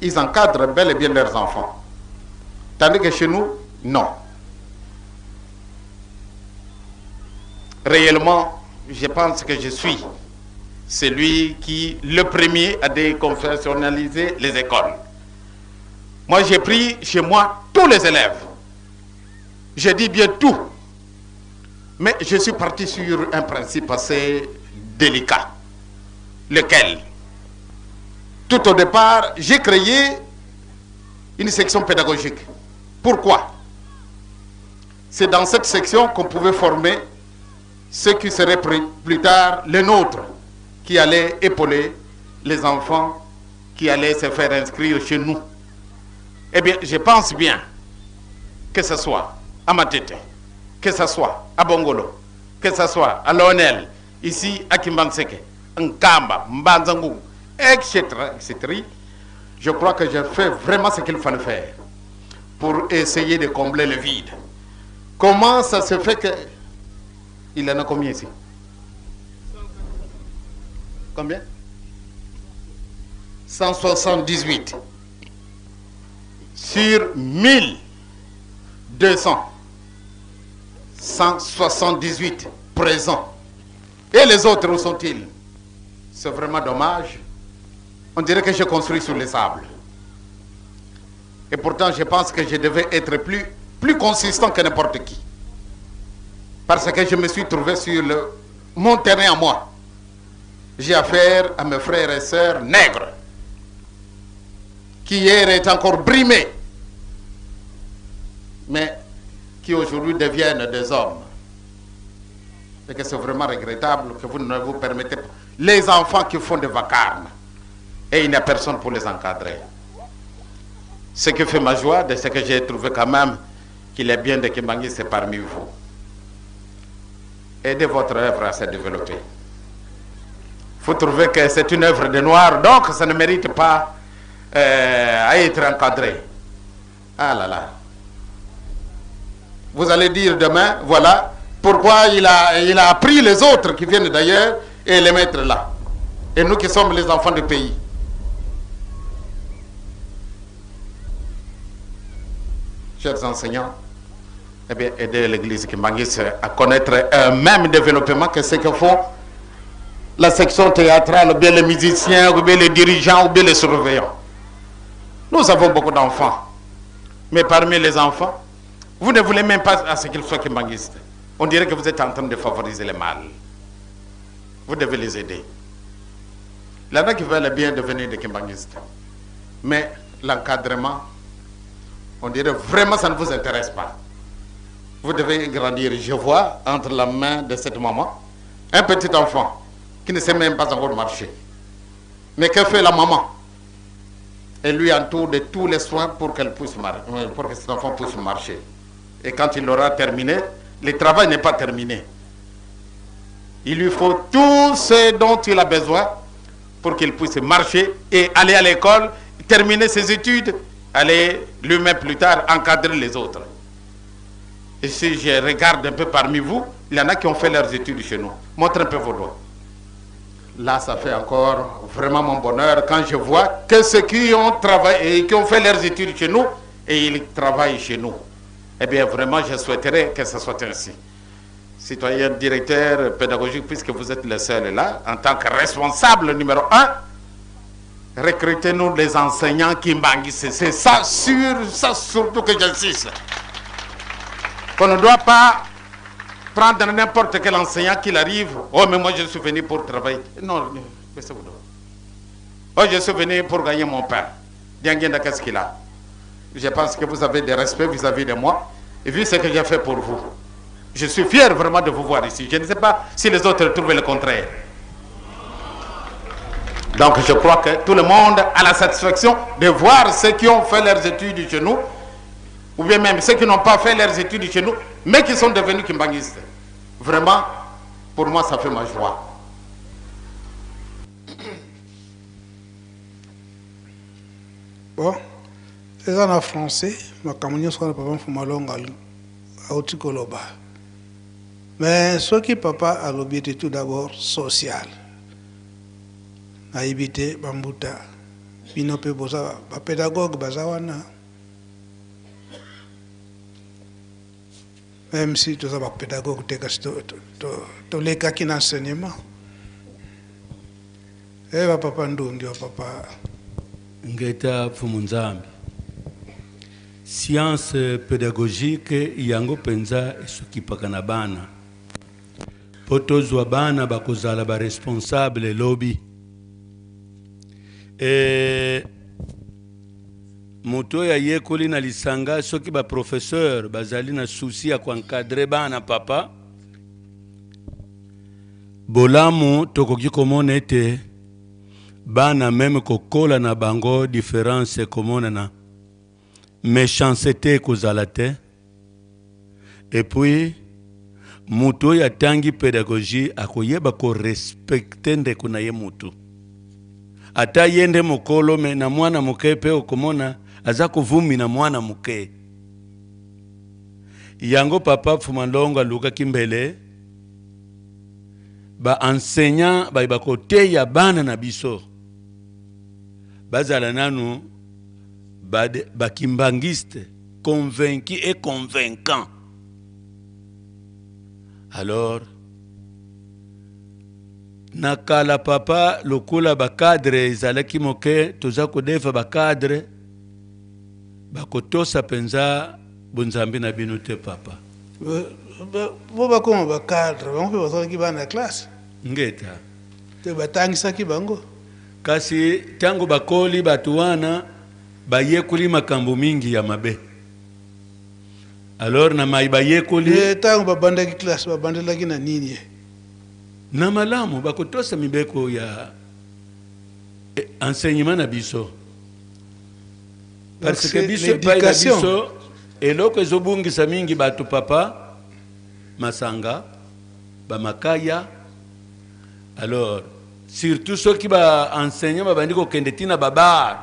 ils encadrent bel et bien leurs enfants. Tandis que chez nous, non. Réellement, je pense que je suis celui qui, le premier, a déconfessionnalisé les écoles. Moi, j'ai pris chez moi tous les élèves. Je dis bien tout. Mais je suis parti sur un principe assez délicat. Lequel? Tout au départ, j'ai créé une section pédagogique. Pourquoi? C'est dans cette section qu'on pouvait former ceux qui seraient plus tard les nôtres, qui allaient épauler les enfants qui allaient se faire inscrire chez nous. Eh bien, je pense bien que ce soit à Matete, que ce soit à Bongolo, que ce soit à Lionel, ici à Kimbanseke, Nkamba, Mbanzangou, etc., etc. Je crois que j'ai fait vraiment ce qu'il fallait faire pour essayer de combler le vide. Comment ça se fait que... Il en a combien ici? Combien? 178. Sur 1200. 178 présents. Et les autres, où sont-ils? C'est vraiment dommage. On dirait que je construis sur les sables. Et pourtant, je pense que je devais être plus consistant que n'importe qui. Parce que je me suis trouvé sur mon terrain à moi. J'ai affaire à mes frères et sœurs nègres, qui hier étaient encore brimés, mais qui aujourd'hui deviennent des hommes. Et que c'est vraiment regrettable que vous ne vous permettez pas. Les enfants qui font des vacarmes, et il n'y a personne pour les encadrer. Ce qui fait ma joie, c'est que j'ai trouvé quand même qu'il est bien de Kimbangi, c'est parmi vous. Aidez votre œuvre à se développer. Vous trouvez que c'est une œuvre de noir, donc ça ne mérite pas à être encadré. Ah là là. Vous allez dire demain, voilà, pourquoi il a pris les autres qui viennent d'ailleurs et les mettre là. Et nous qui sommes les enfants du pays. Chers enseignants, eh bien, aider l'église Kimbangi à connaître un même développement que ce que font la section théâtrale, ou bien les musiciens, ou bien les dirigeants, ou bien les surveillants. Nous avons beaucoup d'enfants. Mais parmi les enfants, vous ne voulez même pas à ce qu'ils soient kimbanguistes. On dirait que vous êtes en train de favoriser les mâles. Vous devez les aider. Il y en a qui veulent bien devenir des kimbanguistes. Mais l'encadrement, on dirait vraiment ça ne vous intéresse pas. Vous devez grandir. Je vois entre la main de cette maman un petit enfant qui ne sait même pas encore marcher. Mais que fait la maman? Elle lui entoure de tous les soins pour qu'elle puisse pour que cet enfant puisse marcher. Et quand il aura terminé, le travail n'est pas terminé. Il lui faut tout ce dont il a besoin pour qu'il puisse marcher et aller à l'école, terminer ses études, aller lui-même plus tard encadrer les autres. Et si je regarde un peu parmi vous, il y en a qui ont fait leurs études chez nous. Montrez un peu vos doigts. Là, ça fait encore vraiment mon bonheur quand je vois que ceux qui ont travaillé et qui ont fait leurs études chez nous, et ils travaillent chez nous. Eh bien, vraiment, je souhaiterais que ce soit ainsi. Citoyen directeur pédagogique, puisque vous êtes le seul là, en tant que responsable numéro 1, recrutez-nous les enseignants Kimbangi. C'est ça, ça surtout que j'insiste. On ne doit pas prendre n'importe quel enseignant qui arrive. Oh, mais moi je suis venu pour travailler. Non, baissez-vous. Oh, je suis venu pour gagner mon pain. Qu'est-ce qu'il a? Je pense que vous avez des respects vis-à-vis de moi. Et vu ce que j'ai fait pour vous, je suis fier vraiment de vous voir ici. Je ne sais pas si les autres trouvent le contraire. Donc je crois que tout le monde a la satisfaction de voir ceux qui ont fait leurs études chez nous, ou bien même ceux qui n'ont pas fait leurs études chez nous, mais qui sont devenus kimbanguistes. Vraiment, pour moi, ça fait ma joie. Bon, c'est en français, ma camouflage sur le papa Fumalonga, à Otikoloba. Mais ce qui papa a l'objectif tout d'abord social. A évité bambuta. Binope boza ba pédagogue bazawana. Même si tu as pédagogue tu les cas qui n'enseignent. Eh papa ndundi papa. Ngeta Fumunzambi. Science pédagogique yango penza esukipaka na bana. Potozwa bana bakozala ba responsable lobby. Moto ya yekoli na lisanga soki ba professeur bazali na souci ya encadrer bana papa. Bolamu tokoki komona ete bana même kokola na bango différence komona na méchanceté kozala te. Et puis mutu ya tangi pédagogie akoyeba ko respecter ndeko na ye mutu. Ata yende mokolo me na mwana muke pe okomona aza kuvumi na mwana muke. Yango papa Fumalonga luka kimbele ba enseignant ba kote ya bana na biso. Bazala nanu ba kimbangiste convaincu et convaincant. Alors nakala papa lokula ba cadre izalaki moke toza kodefa ba cadre ba kotosa penza bunzambi na bino te papa. Bo ba koma ba cadre bango pe bazalaki bana classe. Ngeta Te batangisaki bango. kasi tango bakoli batu wana bayekoli makambo mingi ya mabe. Alors na mai bayekoli Tango babandaki classe babandelaki na nini? na malamu bakotosa mibeko ya enseignement na biso. Parce que biso pa na biso eloko ezobungisa mingi batu papa masanga ba makaya. Alors surtout ceux qui ba enseignant ba bandiko kendetina babar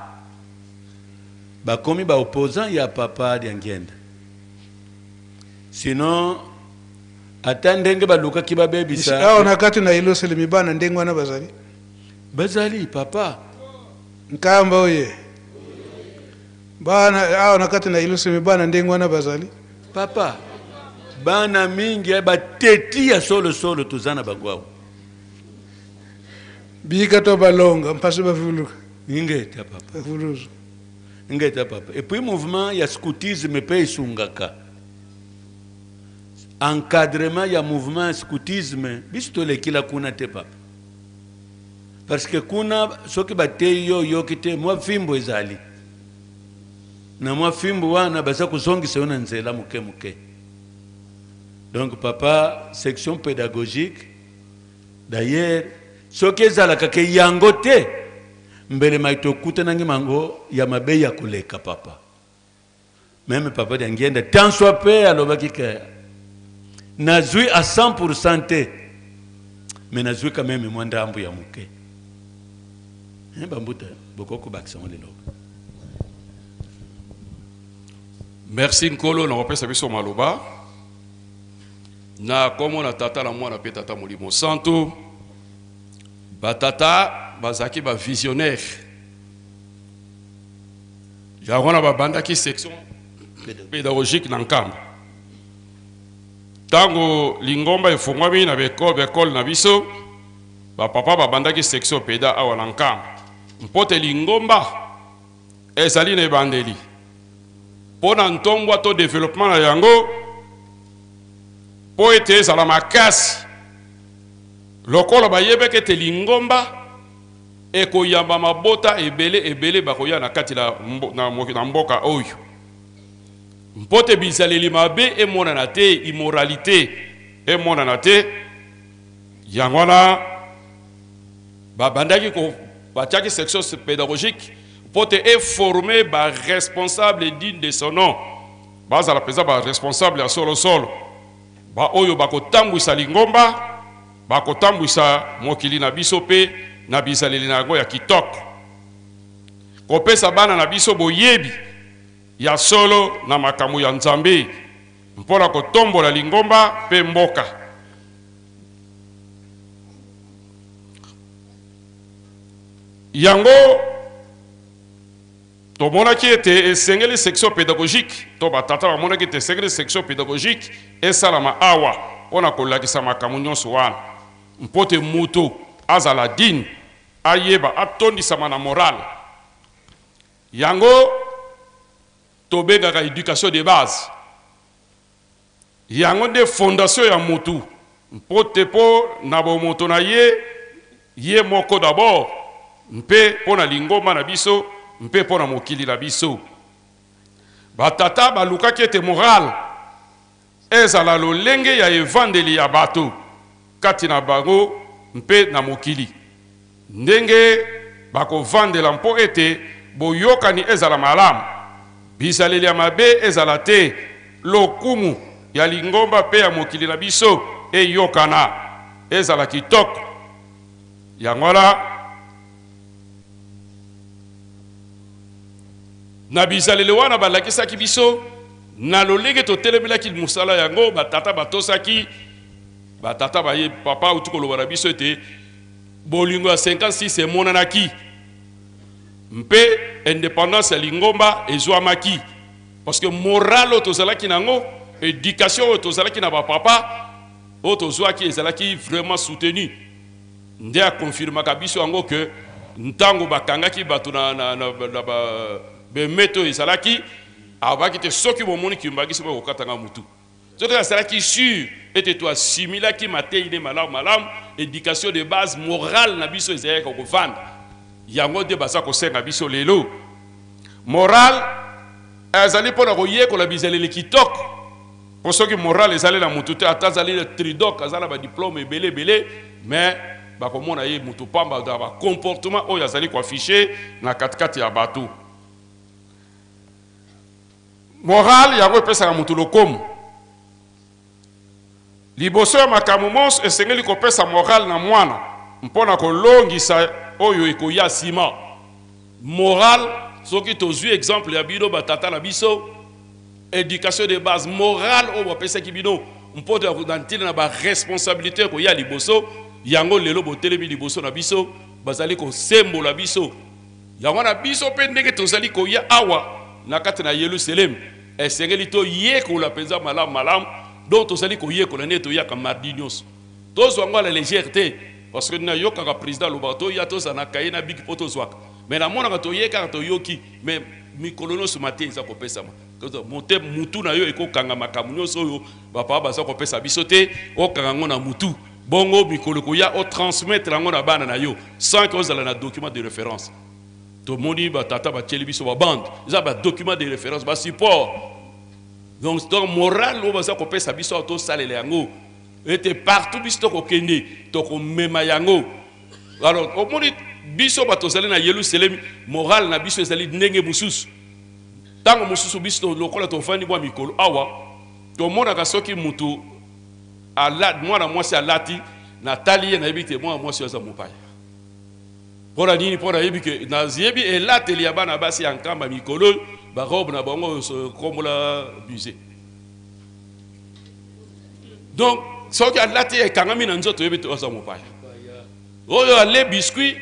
ba komi ba opposant ya papa Diangenda. Sinon atandenge baluka ki babebisa Awa nakati na ilo selemi bana ndengwa na bazali papa nkamba oye bana awa nakati na ilo selemi bana ndengwa na papa bana mingi bateti ya solo tuzana bagwao bika to balonga mpasi bavuluka ingeta papa bavuluzu ingeta papa. Et puis mouvement ya scoutisme pe isungaka encadrement ya mouvement scoutisme bisto lekila kuna te papa. Parce que kuna soki bate yo kite mwa fimbo ezali na mwa fimbo wana baza kuzongisa yona nzela muke. Donc papa section pédagogique d'ailleurs soki ezalaka ke yango te mbele maitokuta nangi mango ya mabe ya koleka papa. Même papa Diangenda tant soit pe alobaki ke nazui à 100% te mais nazui quand même moi ndambu ya muke. Bambuta bokoko bakisa lelo. Merci Nkolo na repesa biso maloba. Na komo na tata la mwana pe tata molimo santo. Batata bazaki ba visionnaire. Jarona ba bandaki section pédagogique na Nkamba. Tango lingomba efungwami na bekol na biso ba papa ba bandaki section péda awa na Nkamba. Mpote lingomba ezali na bandeli. Pona ntombwa to développement na yango po ete ezala makasi lokolo bayebeke te lingomba ekoyamba mabota ebele bakoya na kati na mboka oyo mpote bizaleli mabe emonana te immoralité emonana te yango wana babandaki ko batiaki section pédagogique pote est formé par responsable digne de son nom. Baza la pesa ba responsable ya solo ba oyo bakotambwisa lingomba bakotambwisa mokili na biso pe na bizaleli na yango ya kitoko kopesa bana na biso boyebi ya solo na makambo ya nzambe mpona kotombola lingomba pe mboka yango tomonaki ete esengeli section pédagogique to batata bamonaki ete esengeli section pédagogique esalama awa mpona kolakisa makambo nyonso wana mpo te moto azala dine ayeba atondisama na morale yango tobengaka éducation de base yango nde fondation ya motu mpo te mpo na bomoto na ye moko d'abord mpe mpo na lingomba na biso mpe mpo na mokili na biso batata balukaki ete morale ezala lolenge ya evandeli ya bato kati na bango mpe na mokili ndenge bakovandela mpo ete boyokani ezala malamu bizaleli ya mabe ezala te lokumu ya lingomba mpe ya mokili na biso eyokana ezala kitoko yango wana na bizaleli wana balakisaki biso na lolenge totelemelaki mosala yango batata batosaki batata baye papa uti koloba na biso ete bolingo ya 56 emonanaki mpe indépendance ya lingomba ezwamaki parce que morale oyo tozalaki nango éducation oyo tozalaki na bapapa oyo tozwaki ezalaki vraiment soutenu nde akonfirmaka biso yango ke ntango bakangaki bato na bemeto ezalaki abaki te soki bomoni kimbakisi bakokatanga mutu soki azalaki sur ete toasimilaki matei nde malamu éducation de base morale na biso ezalaki kokovanda yango nde baza kosenga biso lelo morale ezali mpona koyekola bizaleli kitoko mpo soki morale ezali na mutu te ata azali na tridok aza na badiplome ebele mais bakomona ye mutu pamba na bacomportement oyo azali koafishe na katikati ya bato morale yango epesaka mutu lokomo liboso ya makambo monso esengeli kopesa morale na mwana mpona kolongisa oyo ekoya nsima morale soki tozwi exemple ya bino batata na biso éducation de base morale oyo bapesaki bino mpo na ntina na baresponsabilité ekoya liboso yango lelo botelemi liboso na biso bazali kosembola biso yango na biso mpe ndenge tozali koya awa na kati na Yerusalem esengeli toyekola mpenza malamu donc tozali koyekola nde toyaka mardi nyonso tozwa yango la légèreté parce que nayokaka président alobaka toya tozala na kaye na biki mpo tozwaka mais namonaka toyekaka toyoki mais mikolo nyonso mate eza kopesama mote mutu na yo ekokanga makambo nyonso oyo bapapa baza kopesa biso te okanga yango na mutu bongo mikolo koya otransmettre yango na bana na yo sans que ozala na document de référence tomoni batata batieli biso babande eza badocument de référence basupport donc morale oyo baza kopesa biso ayo tosalela yango ete partout biso tokokende tokomema yango alors omoni biso bato tozali na Yerusalem morale na biso ezali ndenge mosusu ntango mosusu biso lokola tofandi mwa mikolo awa tomonaka soki mutu mwana mwasi alati natali ye nayebi te mwana mwasi aza mopaya mpona nini mpona yebi ke nayebi elateli ya bana basi ya nkamba mikolo barobe na bango kombola buse donc soki alati ekangami na nzoto yebi te aza mopaya oyo ale biscuit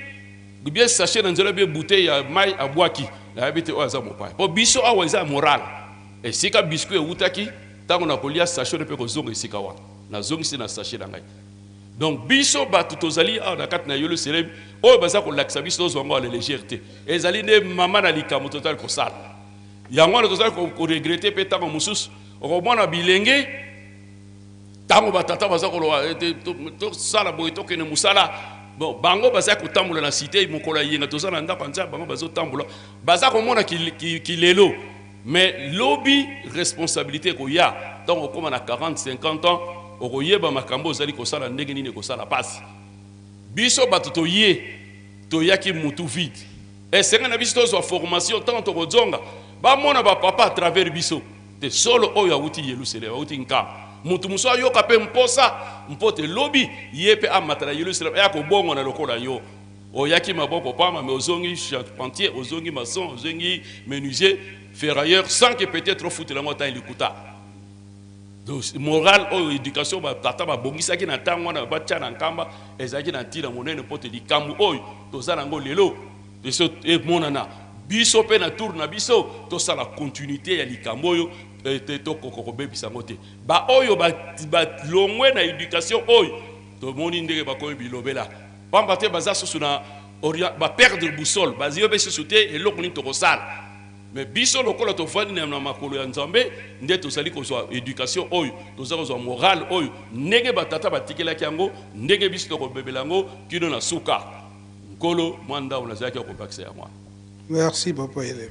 bien sachet na nzela bien bouteille ya mai abwaki nayebi te oyo aza mopaya mpo biso awa eza moral esika biscuit eutaki ntango na kolia sachet mpe kozonga esika wana nazongisi na sachet na ngai donc biso bato tozali awa na kati na Yerusalem oyo baza kolakisa biso tozwa yango ala légèreté ezali nde mama na likambo tozali kosala yango wana tozali koregrete mpe ntango mosusu okomona bilenge ntango batata baza koloba tosala boye tokende mosala bon bango baza kotambola na cité mokolo yenga toza na ndako nzambe bango bazotambola baza komona kilelo mais lobi responsabilité koya donc okoma na 40-50 ans okoyeba makambo ozali kosala ndenge nini kosala pasi biso bato toyaki mutu vide esenga na biso tozwa formation ntango tokozonga bamona bapapa à travers biso te solo oyo awuti Yerusalem awuti nkamba mutu mosusu ayoka mpe mposa mpo te lobi ye mpe amata na Yerusalem aya kobongwana lokola yo oyaki maboko pamba mais ozongi charpentier ozongi maçon ozongi menuisier ferrailleur sans que peut-être ofutela yango ntango likuta donc morale oyo éducation batata babongisaki na ntango wana batya na nkamba ezalaki na ntina monene mpo te likambo oyo toza nango lelo et monana biso pe na tour na biso to ça la continuité ya likambo yo to kokobe bisango te ba oyo ba longwe na éducation oyo to moni ndenge ba ko bilobela pamba te baza susu na ba perdre boussole bazio be susuté et lokoni to kosala mais biso lokola to fani na makolo ya nzambe nde to sali ko so éducation oyo to za ko morale oyo ndenge batata batikela kiango ndenge biso to kobebela ngo kino na suka nkolo mwanda unazaki ko bakse ya mwa. Merci papa Elebe.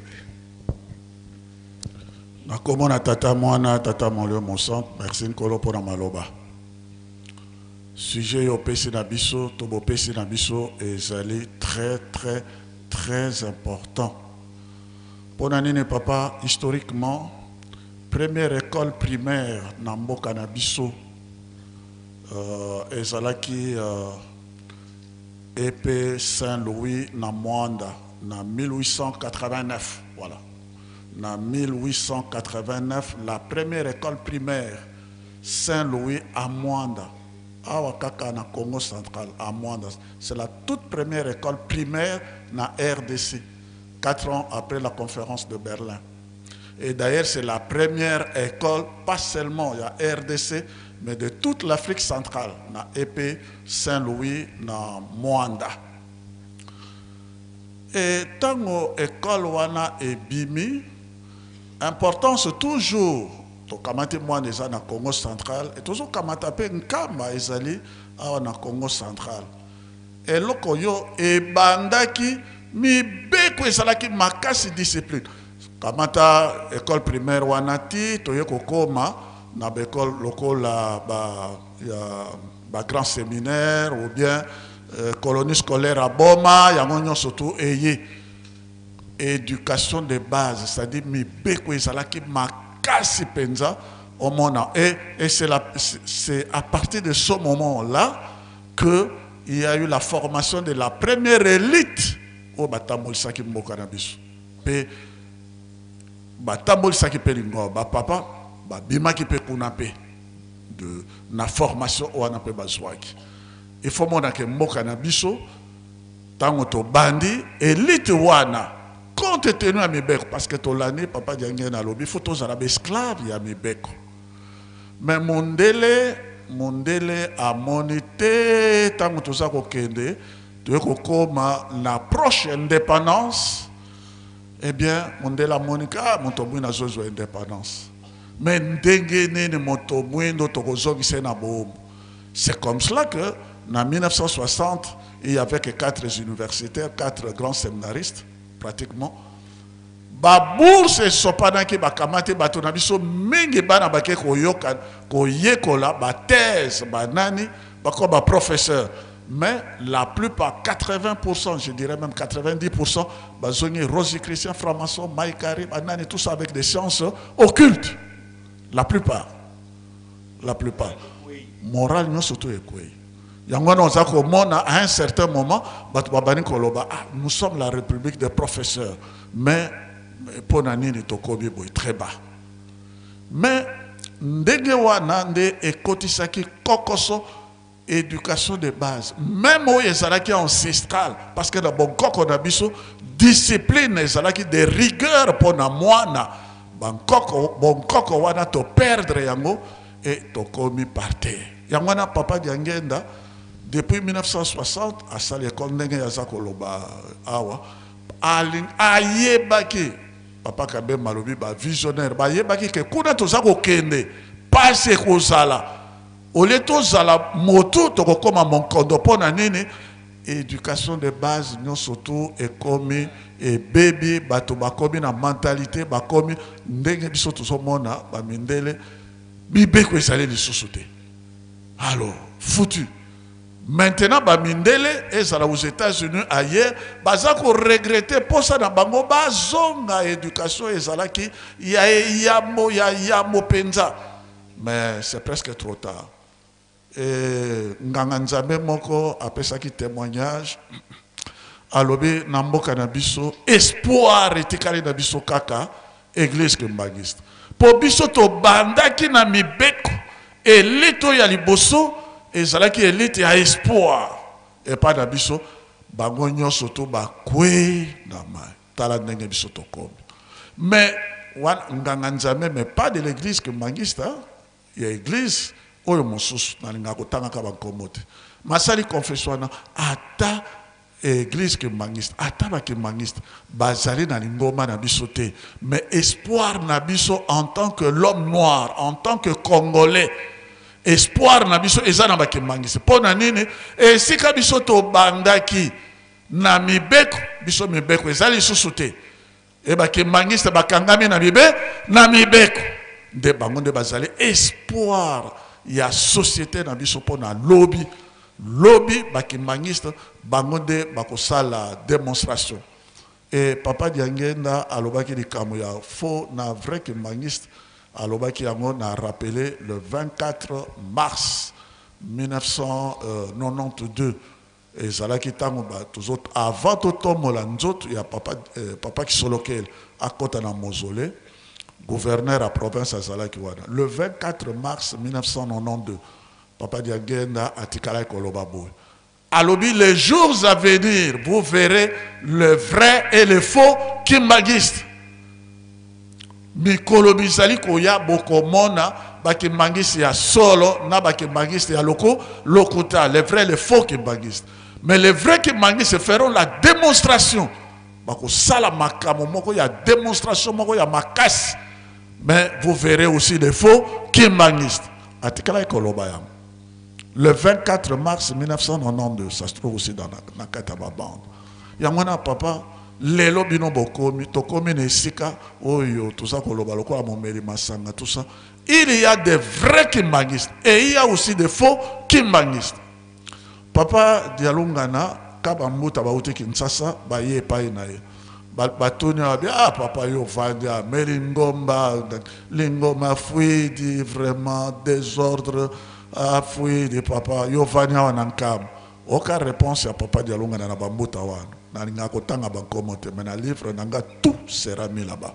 Nakomona tata mwana tata molio monsant merci nkolo pona maloba. Sujet yo pesi na biso to bo pesi na biso ezali très important. Pona nini papa historiquement première école primaire na mboka na biso ezalaki EP Saint-Louis na Mwanda na 1889 voilà. En 1889, la première école primaire Saint-Louis à Mwanda, à Wakaka, na Congo central, à Mwanda. C'est la toute première école primaire na RDC, 4 ans après la conférence de Berlin. Et d'ailleurs, c'est la première école, pas seulement il y a RDC, mais de toute l'Afrique centrale, na EP Saint-Louis, na Mwanda. Et tango école wana et bimi, importance toujours to kamate mwana eza na Congo central et toujours kamata pe nkamba ezali awa na Congo central eloko yo ebandaki mibeko ezalaki makasi discipline kamata école primaire wana ti toye kokoma na école lokola ba grand séminaire ou bien colonie scolaire à Boma yango nyonso surtout eye éducation de base, c'est-à-dire mibeko ezalaki makasi penza au monde. Et c'est à partir de ce moment-là que il y a eu la formation de la première élite au Batamolisaki mboka na biso. Pe Batamolisaki pelingo ba papa ba bimaki pe kuna pe de na formation wana pe bazwaki. Il faut mona ke mboka na biso tango to bandi élite wana compte tenu à Mibeko, parce que l'année, papa Diangue na lobby, il faut tous arabes esclaves à Mibeko. Mais Mondele a monité, tant que tout ça kokende, de kokoma la prochaine indépendance, eh bien, Mondele a monika, montomou na zozo indépendance. Mais ndengene ne montomou no tokozo qui na boum. C'est comme cela que, en 1960, il y avait que 4 universitaires, 4 grands séminaristes, pratiquement. Ba bourse sopana ki ba kamate bato na biso mingi bana bake koyoka koyekola ba thèse ba nani ba ko ba professeur, mais la plupart 80%, je dirais même 90% ba zongi Rosie Christian franc-maçon Maïkari ba nani tout ça avec des sciences occultes. La plupart morale non surtout ekoi. Yango na zako mona à un certain moment bato babani koloba nous sommes la république des professeurs, mais pour nani tokobi boy très bas. Mais ndenge wana nde ekotisaki kokoso éducation de base, même au ezalaki ancestral, parce que dans bon koko na biso discipline ezalaki de rigueur pour na mwana bon koko wana to perdre yango et tokomi par terre. Yango na papa Diangenda depuis 1960 à sa l'école ndenge ya zakoloba awa ayebaki papa Kabe malobi ba visionnaire ba yebaki ke kuna toza kokende passe kozala ole tozala moto tokokoma monkondo pona nini éducation de base non surtout ekomi et baby bato bakomi na mentalité bakomi ndenge biso tozomona ba mindele bibeko ezali lisusu te. Alors foutu. Maintenant, Bamindele et aux États-Unis ailleurs, bazako regretter pour ça dans bango bazonga éducation et zalaki yamo penza, mais c'est presque trop tard. Et Nganganzame moko après ça qui témoignage, alobi nambo kanabiso espoir etikali na biso kaka église kembagiste. Po biso to bandaki na mibeko elito ya liboso. Et cela qui élite a espoir et pas d'abisso bango nyonso to bakwe na mai tala ndenge biso tokomi. Mais nganga nzambe mais pas de l'église que mangista, il y a église oyo mosusu na linga kotanga ka bankombo te. Masali confession na ata église que mangista ata ba ke mangista bazali na lingoma na biso te, mais espoir na biso en tant que l'homme noir, en tant que congolais, espoir na biso eza na ba ke mangista pona nini esika biso to bandaki na mibeko biso mibeko ezali susu te e ba ke mangista bakangami na mibeko nde bango nde bazali espoir ya société na biso pona lobby bakimangiste bango nde bakosala démonstration. Et papa Diangenda alobaki likambo ya faux na vrai kimangiste alobaki yango na rappelé le 24 mars 1992 ezalaki ntango bato zoto avant totombola nzoto ya papa Kisolokele akota na mausolée gouverneur à province azalaki wana le 24 mars 1992 papa Diangenda atikala koloba boy alobi les jours à venir vous verrez le vrai et le faux kimbangiste mikolo bizali koya bokomona bakimangiste ya solo na bakimangiste ya lokuta les vrais et les faux kimbangiste. Mais les vrais kimbangistes feront la démonstration bako sala makamo moko ya démonstration moko ya makasi. Mais vous verrez aussi les faux kimbangistes. Atikala koloba yango le 24 mars 1992, ça se trouve aussi dans la Kataba bande. Yamwana papa, lelo bino bokomi, tokomi nesika, oyo, tout ça koloba loko amomeri masanga, tout ça. Il y a des vrais kimbangistes et il y a aussi des faux kimbangistes. Papa Dialungana, kabambuta baute Kinshasa, baye paye naye. Batoni abi ah papa yo vandia melingomba lingoma fouidi vraiment désordre. Ah, fui de papa, yo vanya wanankam. Aucune réponse à papa Dialunga na bambuta wana. Na linga kotanga bankomote, mais na livre nanga tout sera mis là-bas.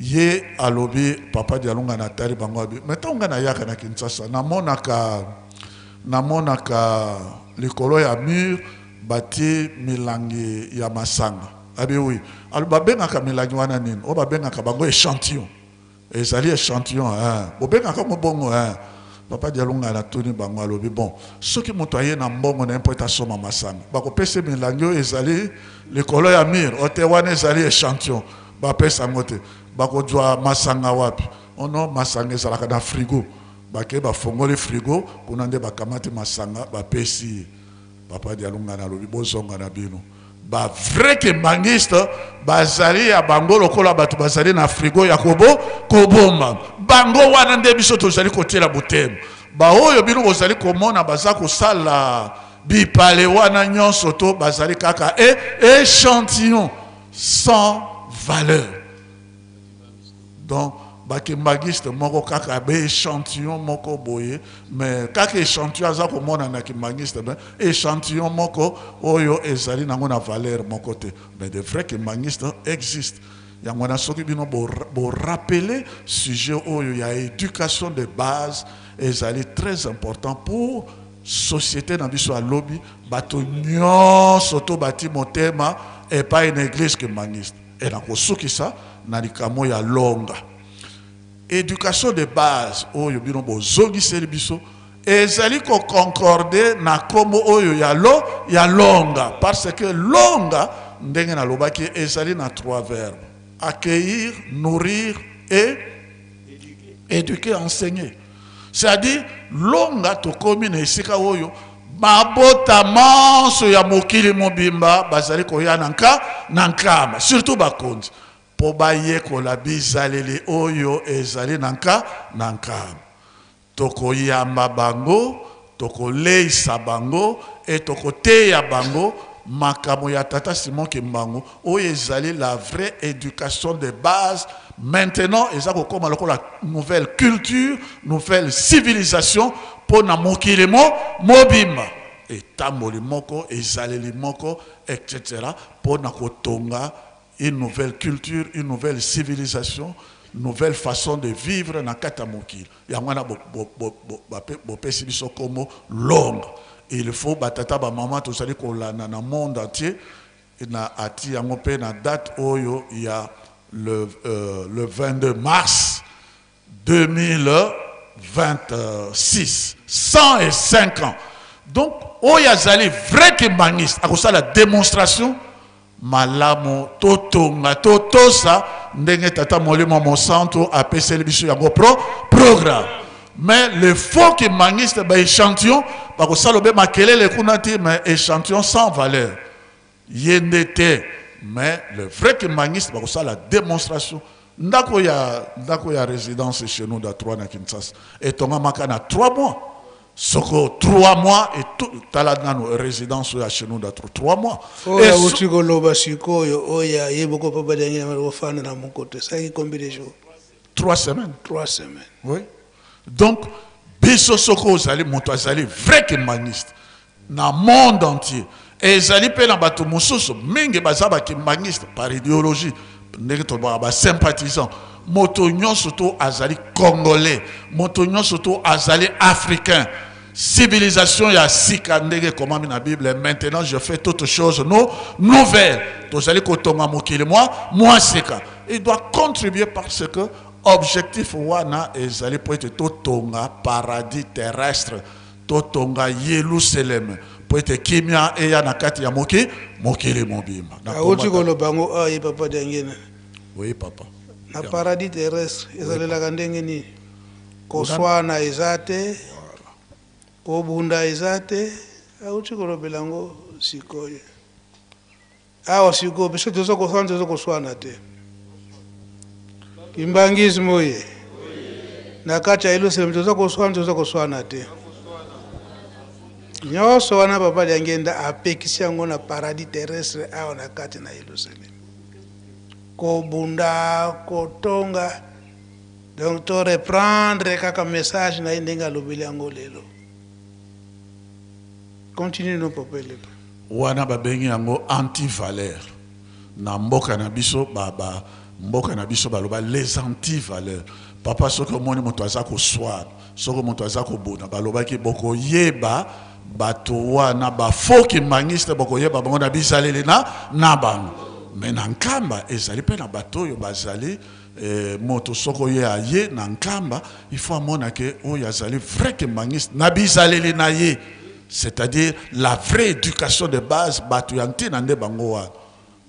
Ye alobi papa Dialunga na tari bangobi. Metonga na yaka na Kinshasa, na monaka likolo ya mur bati milangi ya masanga. Abi oui. Alors babenga ka milangi wana nini? O babenga ka bango échantillon. Ezali échantillon hein. Bobenga ka mbongo hein. Papa Dialunga na toni bango alobi bon ceux qui motoye na mbongo na importation ma masanga bako pese milangio ezali likolo ya mir otewane ezali échantillon ba pesa ngote bako jwa masanga wapi ono masanga ezalaka na frigo bake ba fongoli frigo kuna nde bakamati masanga ba pesi papa Dialunga na lobi bozonga na bino ba vrai que mangiste bazali ya bango lokola batu bazali na frigo ya kobomba bango wana nde biso tozali kotela botemo ba oyo bino bozali komona baza kosala bipale wana nyonso to bazali kaka échantillon sans valeur. Donc bakimangiste moko kaka be échantillon moko boye mais kaka échantillon aza komona na kimangiste ben échantillon moko oyo ezali nango na valeur moko te mais de vrais kimangiste existe yango na soki bino bo rappeler sujet oyo ya éducation de base ezali très important pour société na biso a lobby bato nyonso to bati motema et pas une église kimangiste et na kosukisa na likamo ya longa. Éducation de base oyo bino bozongiseli biso ezali ko concorder na komo oyo ya longa parce que longa ndenge na lobaki ezali na trois verbes accueillir, nourrir et éduquer, enseigner. C'est-à-dire longa to komi na esika oyo mabota manso ya mokili mobimba bazali ko ya nankama surtout bakonzi po baye kola bizaleli oyo ezali nankama toko yamba bango toko leisa bango et toko teya bango makamo ya tata Simon Kimbangu oyo ezali la vraie éducation de base. Maintenant ezako koma lokola nouvelle culture, nouvelle civilisation pour na mokili mobimba etamboli moko ezaleli moko etc. pour na kotonga une nouvelle culture, une nouvelle civilisation nouvelle façon de vivre na kata mokili yango na bopesi biso komo Londres. Il faut batata ba maman tozali kolanda na monde entier na ati yango pe na date oyo il y a le 22 mars 2026, 105 ans. Donc oyazali vrai que maniste à cause de la démonstration malamu totonga totosa ndenge tata molimo monsanto apeseli biso yango programme. Mais le faux qui maniste ba échantillon parce que ça lobe makelele kunati mais échantillon sans valeur yendete. Mais le vrai qui maniste parce que ça la démonstration ndako ya résidence chez nous dans 3 na Kinshasa et tonga makana 3 mois. Soko 3 mois et tout talana nos résidence chez nous dans 3 mois. Oya utiko loba sikoyo oya yeboko papa dengena mafana na mokote. Ça y combien de jours? 3 semaines. 3 semaines. Oui. Donc biso soko zali moto azali vrai que maniste na monde entier. Et zali pe na bato mosusu mingi bazaba ki maniste par idéologie ndenge to ba sympathisant. Moto nyonso to azali congolais, moto nyonso to azali africain. Civilisation ya sika ndenge comme na Bible. Maintenant je fais toutes choses nouvelles. Tozali kotonga mokili moi sika. Il doit contribuer parce que objectif wana ezali pour être totonga paradis terrestre, totonga Yerusalem, pour être kimia eya na kati ya mokili mobimba. Auti ko lo bango ayi papa dengena. Oui papa. Na paradis terrestre ezalela ndenge ni koswana ezate kobunda ezate auti ko lo belango sikoye awa siko biso tozo koswana te kimbangisi moye na kati ya Yerusalem tozo koswana te nyoso wana papa yangenda apekisi yango na paradis terrestre awa na kati na Yerusalem kobunda kotonga donc to reprendre kaka message na indenga lobeli yango lelo continue no popele wana babengi yango anti-valeur na mboka na biso baba mboka na biso baloba les anti-valeurs papa soko moni moto azako swat soko moto azako bona baloba ki boko yeba bato wana ba faux ki mangiste boko yeba bango na bisalele na bango. Mais nankamba ezali pe na bato yo bazali moto soko ye aye nankamba il faut amona ke o yazali vrai que mangiste na bizaleli na ye, c'est-à-dire la vraie éducation de base bato yanti na nde bango wa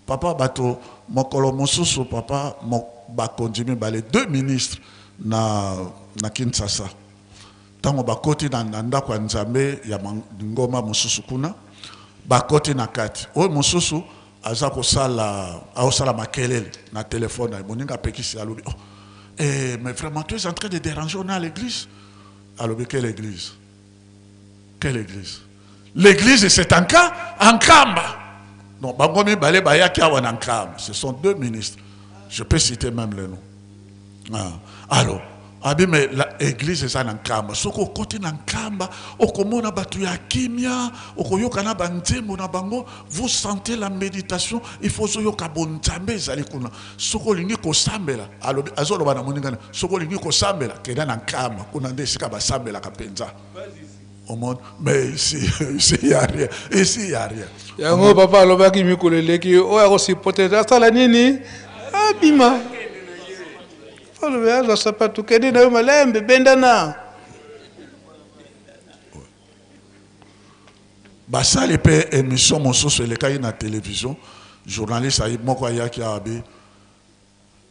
papa bato mokolo mosusu papa ba konjimi ba les 2 ministres na Kinshasa tango bakoti na ndako ya Nzambe ya ngoma mosusu kuna bakoti na kati o mosusu azako sala aosala makelele na téléphone moninga pekisi alobi mais vraiment tu es en train de déranger on à l'église alobi quelle église l'église c'est en Kamba non bangomi balé bayaki awa na Kamba ce sont 2 ministres je peux citer même le nom alors abi mais l'église est en Kamba soko koti na Kamba okomona batu ya kimia okoyoka na banzembo na bango vous sentez la méditation il faut soyoka bonzambe ezali kuna soko lingi ko sambela alobi azoloba na moningana soko lingi ko sambela kenda na Kamba kuna nde sika ba sambela kapenza au monde mais ici il y a rien ici il y a rien yango papa alobaki mikoleleki oya ko supporter sala nini abima le voyage à sapatu kedi na malembe bendana basali pe émission mosusu elekai na télévision journaliste ayi moko ayaki abi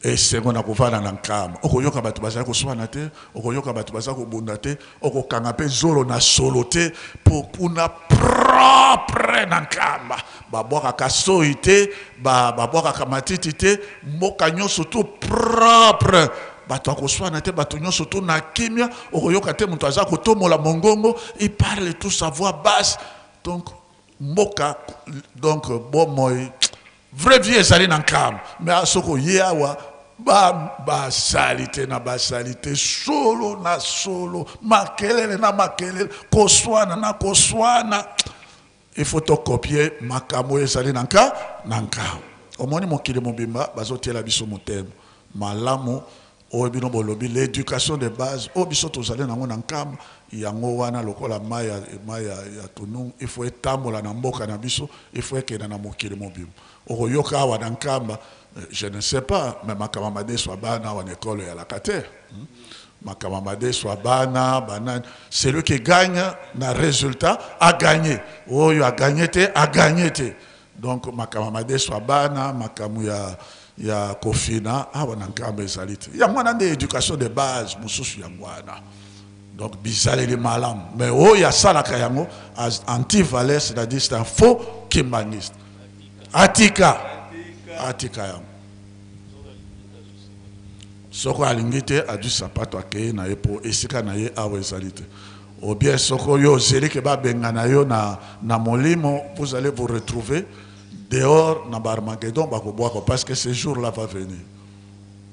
esengo na kovanda na Nkamba okoyoka bato bazali koswana te okoyoka bato bazali kobunda te okokanga pe zolo na solo te pona propre na Nkamba babwakaka soi te babwakaka matiti te mboka nyonso to propre bato akoswana te bato nyonso to na kimia okoyoka te moto aza kotomola mongongo il parle tout sa voix basse donc mboka donc bomoi vrai vie ezali na Nkamba mais asoko ye awa basalite na basalite solo na solo makelele na makelele koswana na koswana il faut to copier makambo ezali na Nkamba omoni mokili mobimba bazotiela biso motema malamu bino bolobi l'éducation de base o biso tozali nango na nkamba yango wana lokola maya tunu il faut etambola na mboka na biso il faut ekenda na mokili mobimo okoyoka awa na nkamba je ne sais pas mais makamamade soit bana awa na ekolo ya lakate makamamade soit bana banani celui qui gagne na résultat a gagné oyo a gagné te donc makamamade soit bana makamu ya kofina awa na nkamba ezali te yango wana nde éducation de base mosusu yango wana donc bizaleli malamu mais oyo asalaka yango anti-valeur c'est-à-dire c'est un faux kimbaniste atika yango soko alingi te adu sapato akei na ye po esika na ye awa ezali te ou bien soko yo ozeli ke babengana yo na molimo vous allez vous retrouver dehors na barmagedon bakobwaka parce que ce jour là va venir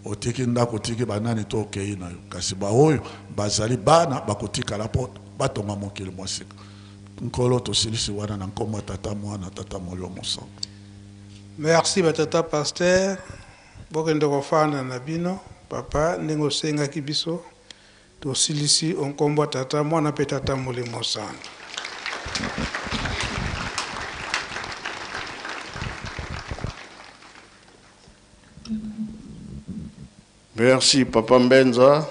otiki ndako otiki banani to okei na yo kasi baoyo bazali bana bakotikala po batonga mokili mwasika nkolo tosilisi wana na nkombo ya tata mwana tata molio mosantu. Merci batata pasteur bokende kofanda na bino papa ndenge osengaki biso tosilisi onkombo ya tata mwana mpe tata molio mosantu. Merci Papa Mbenza.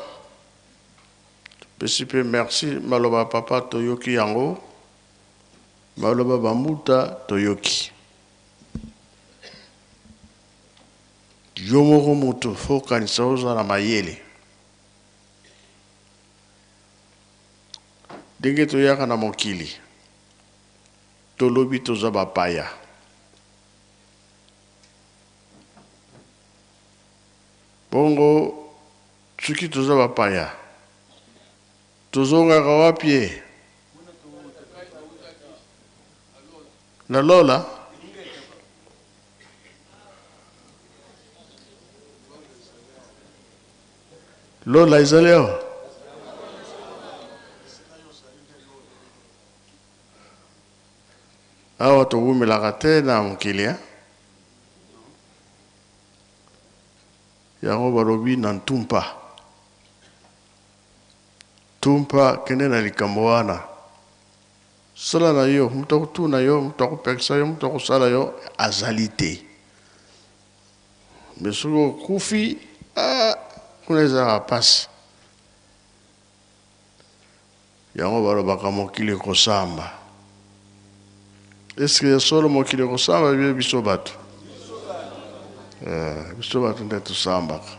Merci Maloba Papa Toyoki Yango. Maloba Bamuta Toyoki. Yomoro Moto Fokan Sauza na Mayele. Denge Toyaka na Mokili. Tolobi Tozaba Paya. Bongo tsuki toza bapaya tozonga kawapie na lola lola izaleo awa towumelaka te na mokili yango balobi na ntumpa tumpa kende na likambo wana sala na yo mutu akotuna yo mutu akopekisa yo mutu akosala yo azali te me soki okufi kuna ezalaka mpasi yango balobaka mokili ekosamba eske solo mokili ekosamba bie biso bato biso bato nde tosambaka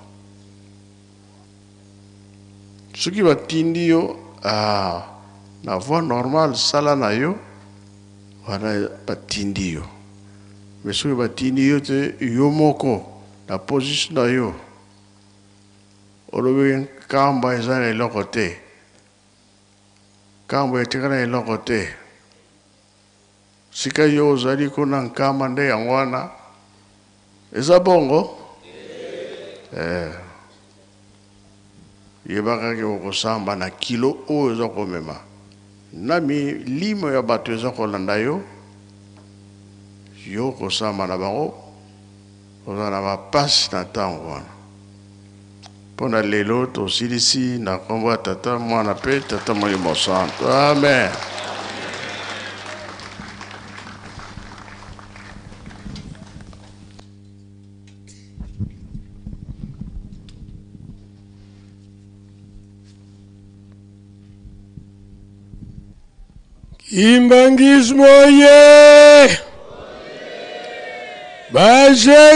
soki batindi yo na voie normale sala na yo wana batindi yo mais soki batindi yo te yo moko na position na yo olobi nkamba eza na eloko te nkambo etika na eloko te sika yo ozali kuna nkamba nde yango wana eza bongo yebaka ke okosamba na kilo oyo eza komema na milimo ya bato eza kolanda yo yo kosamba na bango oza na bapasi na ntango wana mpo na lelo tosilisi na nkombo ya tata mwana mpe tata molimo mosantu amen. Imbangismo ye baje